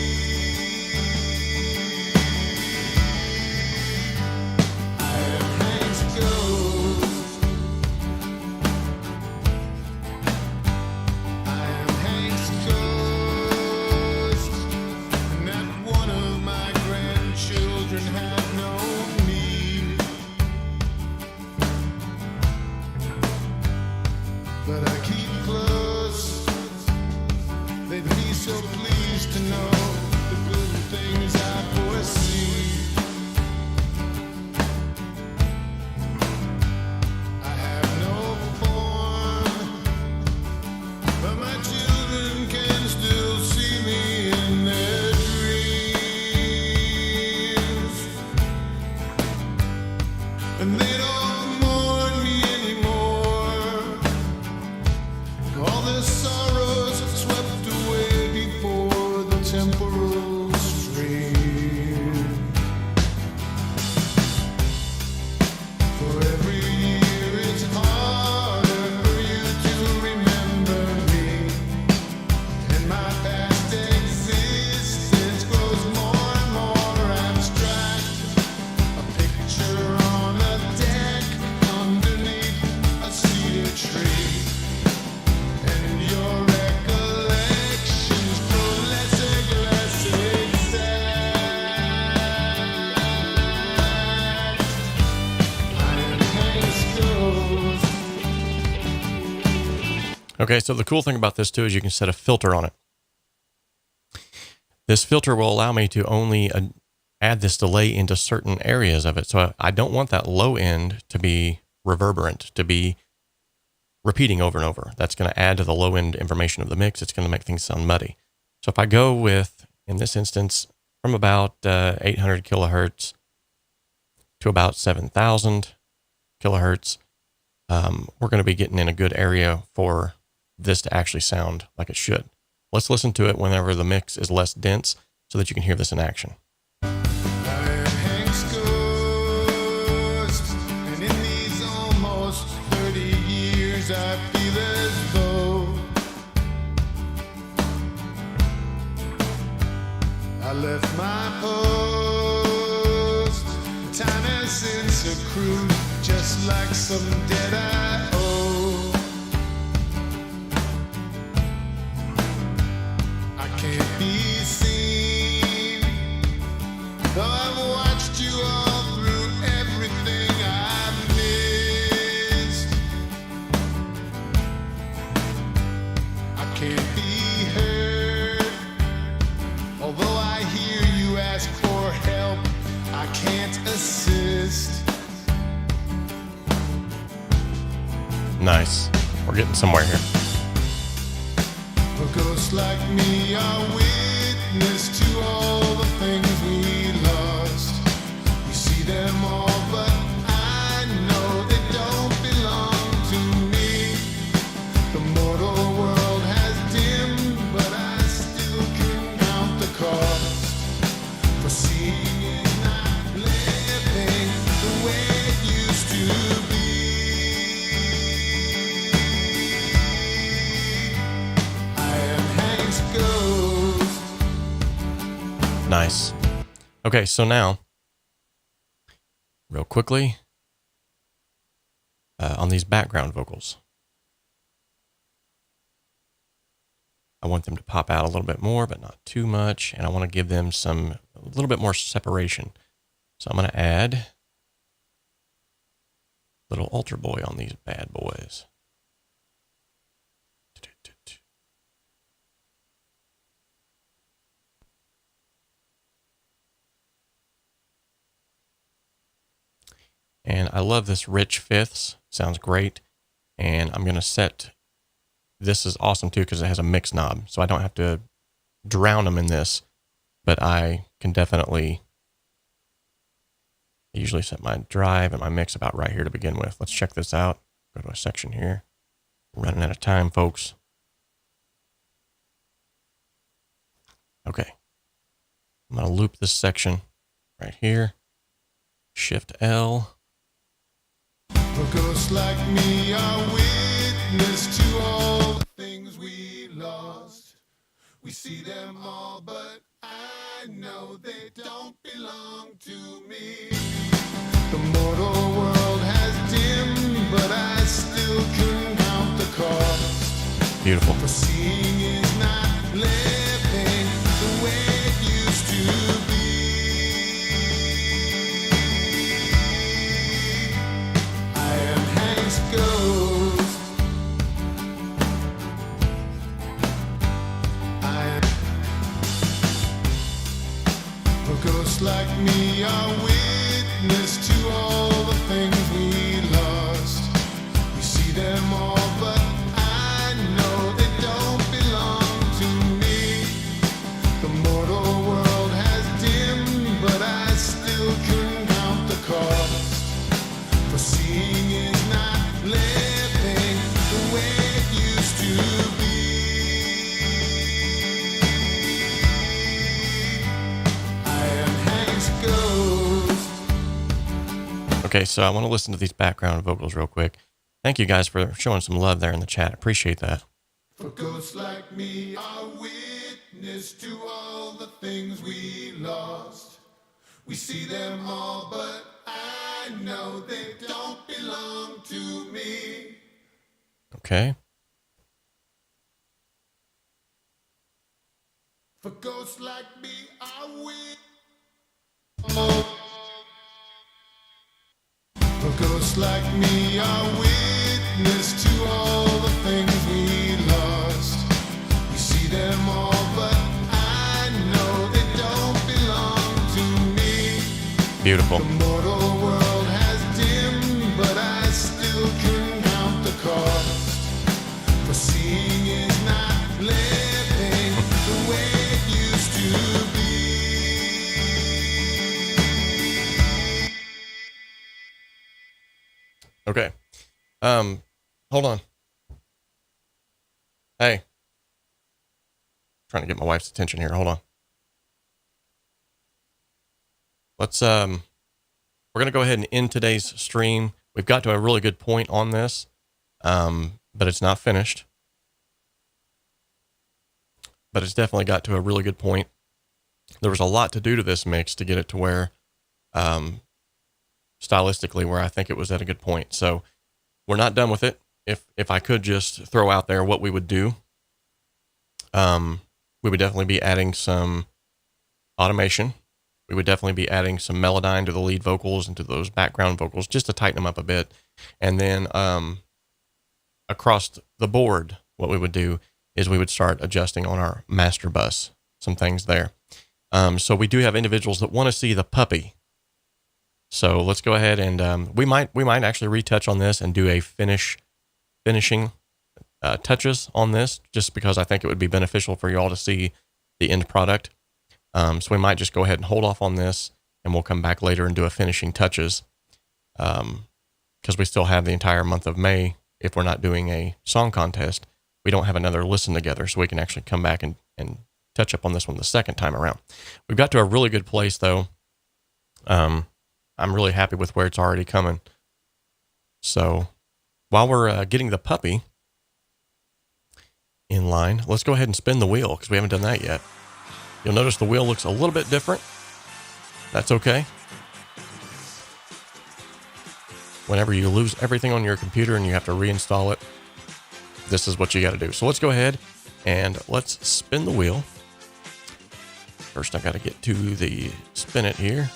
I am Hank's ghost. I am Hank's ghost. And not one of my grandchildren have known me. But I keep close. They'd be so pleased to know the good things I foresee. I have no form, but my children can still see me in their dreams. And they don't mourn me anymore. All their sorrows swept away before the temporal stream. For every year it's harder for you to remember me, and my past existence grows more and more Okay, so the cool thing about this too is you can set a filter on it. This filter will allow me to only add this delay into certain areas of it. So I don't want that low end to be reverberant, to be repeating over and over. That's going to add to the low end information of the mix. It's going to make things sound muddy. So if I go with, in this instance, from about 800 kilohertz to about 7,000 kilohertz, we're going to be getting in a good area for this to actually sound like it should. Let's listen to it whenever the mix is less dense so that you can hear this in action. I feel as though I left my post. Time has since accrued, just like some debt I owe. I can't be seen, though I've watched you all through everything I've missed. I can't be heard, although I hear you ask for help. I can't assist. Nice. We're getting somewhere here. A ghost like me are witness to all the things we lost. We see them all, but I know they don't belong to me. The mortal world has dimmed, but I still can count the cost. For seeing is not living the way it used to be. Nice. Okay, so now, real quickly, on these background vocals, I want them to pop out a little bit more, but not too much, and I want to give them a little bit more separation. So I'm going to add a little altar boy on these bad boys. And I love this rich fifths. Sounds great. And I'm going to set, this is awesome too because it has a mix knob. So I don't have to drown them in this, but I can definitely, I usually set my drive and my mix about right here to begin with. Let's check this out. Go to a section here. We're running out of time, folks. Okay. I'm going to loop this section right here. Shift L. A ghost like me are witness to all the things we lost. We see them all, but I know they don't belong to me. The mortal world has dimmed, but I still can count the cost. Beautiful. For seeing is not living the way it used to be. Ghost. A ghost like me are witness to all the things we lost. We see them all, but I know they don't belong to me. The mortal world has dimmed, but I still can count the cost. For seeing is not living the way it used to be. I am Hank's ghost. Okay, so I want to listen to these background vocals real quick. Thank you guys for showing some love there in the chat. Appreciate that. For ghosts like me are witness to all the things we lost. We see them all, but I know they don't belong to me. Okay. For ghosts like me are witness. For ghosts like me are witness to all the things we Beautiful. The mortal world has dimmed, but I still can count the cost. For seeing is not living the way it used to be. Okay. Hold on. Hey. Trying to get my wife's attention here. Hold on. Let's we're going to go ahead and end today's stream. We've got to a really good point on this, but it's not finished. But it's definitely got to a really good point. There was a lot to do to this mix to get it to where, stylistically, where I think it was at a good point. So we're not done with it. If I could just throw out there what we would do, we would definitely be adding some automation. We would definitely be adding some melodyne to the lead vocals and to those background vocals just to tighten them up a bit. And then across the board, what we would do is we would start adjusting on our master bus, some things there. So we do have individuals that want to see the puppy. So let's go ahead and we might actually retouch on this and do a finishing touches on this, just because I think it would be beneficial for you all to see the end product. So we might just go ahead and hold off on this, and we'll come back later and do a finishing touches, because we still have the entire month of May. If we're not doing a song contest, we don't have another listen together, so we can actually come back and touch up on this one the second time around. We've got to a really good place, though. I'm really happy with where it's already coming. So while we're getting the puppy in line, let's go ahead and spin the wheel, because we haven't done that yet. You'll notice the wheel looks a little bit different. That's okay. Whenever you lose everything on your computer and you have to reinstall it, this is what you got to do. So let's go ahead and let's spin the wheel. First, I got to get to the spin it here.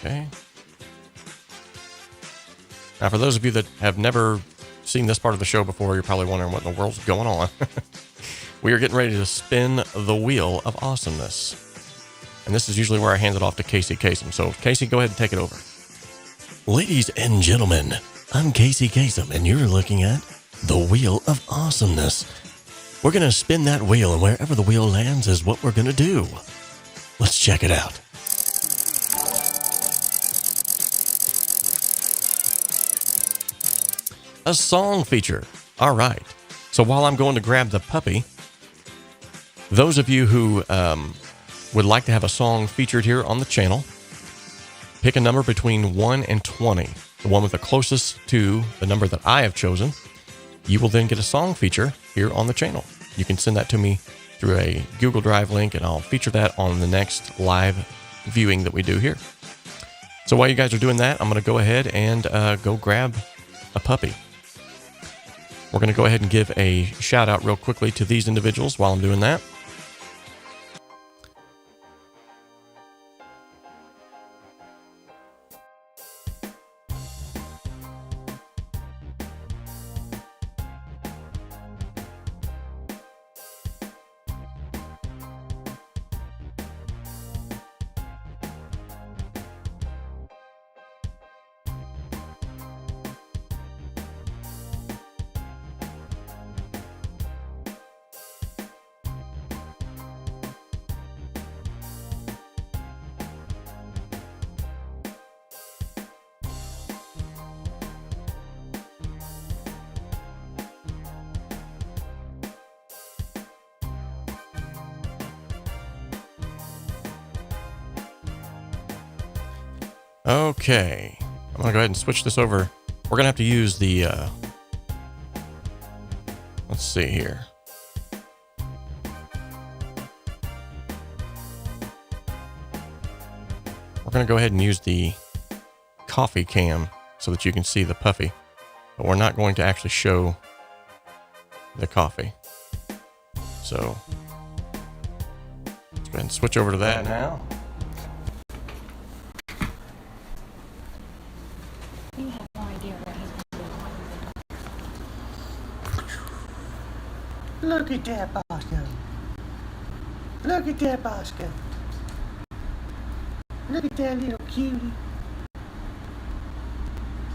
Okay. Now, for those of you that have never seen this part of the show before, you're probably wondering what in the world's going on. We are getting ready to spin the wheel of awesomeness. And this is usually where I hand it off to 𝗧𝗁 𝗂𝗂𝗂𝗂. So Casey, go ahead and take it over. Ladies and gentlemen, I'm 𝗧𝗂𝗂𝗂𝗂𝗂, and you're looking at the Wheel of Awesomeness. We're going to spin that wheel, and wherever the wheel lands is what we're going to do. Let's check it out. A song feature. All right. So while I'm going to grab the puppy, those of you who would like to have a song featured here on the channel, pick a number between 1 and 20. The one with the closest to the number that I have chosen. You will then get a song feature here on the channel. You can send that to me through a Google Drive link, and I'll feature that on the next live viewing that we do here. So while you guys are doing that, I'm going to go ahead and go grab a puppy. We're going to go ahead and give a shout out real quickly to these individuals while I'm doing that. Okay, I'm going to go ahead and switch this over. We're going to have to use the, let's see here. We're going to go ahead and use the coffee cam so that you can see the puppy, but we're not going to actually show the coffee. So let's go ahead and switch over to that now. Look at that bottom. Look at that, Bosco. Look at that little cutie.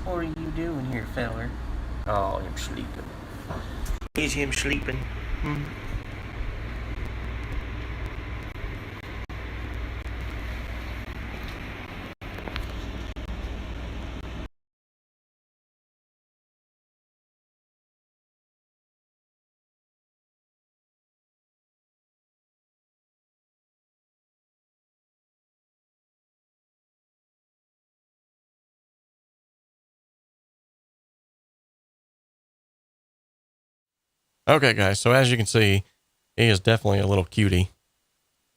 What are you doing here, feller? Oh, I'm sleeping. Is him sleeping? Okay, guys, so as you can see, he is definitely a little cutie.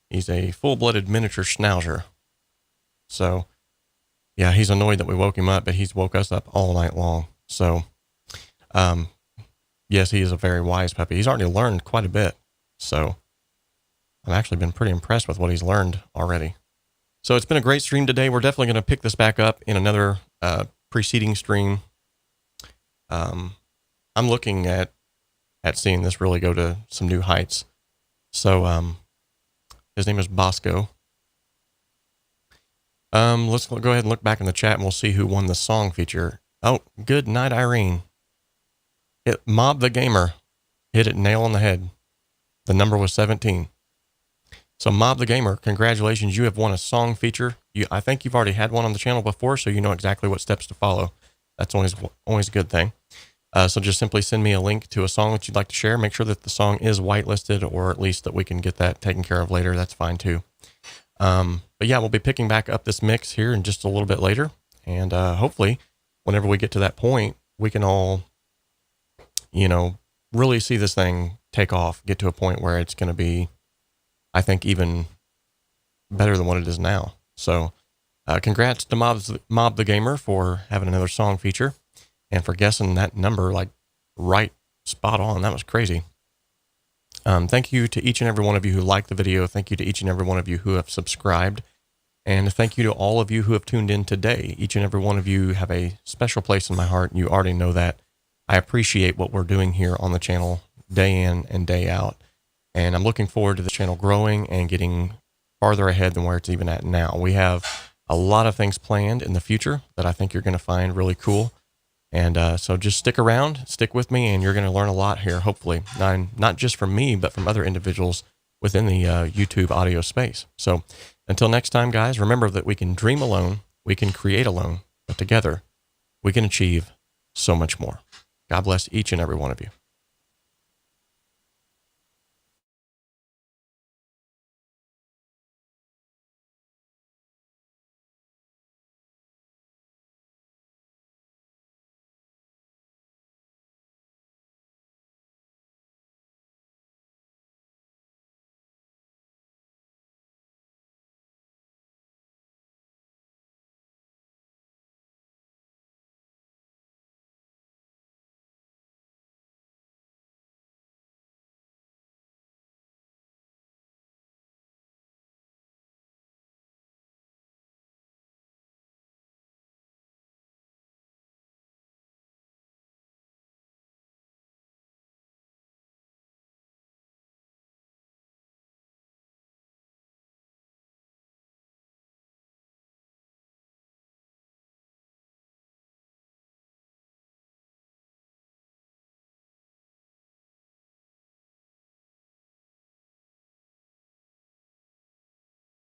He's a full-blooded miniature schnauzer. So, yeah, he's annoyed that we woke him up, but he's woke us up all night long. So, yes, he is a very wise puppy. He's already learned quite a bit. So, I've actually been pretty impressed with what he's learned already. So, it's been a great stream today. We're definitely going to pick this back up in another preceding stream. I'm looking at seeing this really go to some new heights. So, his name is Bosco. Let's go ahead and look back in the chat and we'll see who won the song feature. Oh, good night, Irene. 𝗵𝗶𝘅 hit it nail on the head. The number was 17. So 𝗵𝗶𝘅, congratulations. You have won a song feature. I think you've already had one on the channel before, so you know exactly what steps to follow. That's always a good thing. So just simply send me a link to a song that you'd like to share. Make sure that the song is whitelisted, or at least that we can get that taken care of later. That's fine too. But yeah, we'll be picking back up this mix here in just a little bit later. And hopefully, whenever we get to that point, we can all, you know, really see this thing take off, get to a point where it's going to be, I think, even better than what it is now. So congrats to 𝗵𝗶𝘅 for having another song feature. And for guessing that number, like, right spot on. That was crazy. Thank you to each and every one of you who liked the video. Thank you to each and every one of you who have subscribed. And thank you to all of you who have tuned in today. Each and every one of you have a special place in my heart, and you already know that. I appreciate what we're doing here on the channel day in and day out. And I'm looking forward to the channel growing and getting farther ahead than where it's even at now. We have a lot of things planned in the future that I think you're going to find really cool. And so just stick around, stick with me, and you're going to learn a lot here, hopefully. Not just from me, but from other individuals within the YouTube audio space. So until next time, guys, remember that we can dream alone, we can create alone, but together we can achieve so much more. God bless each and every one of you.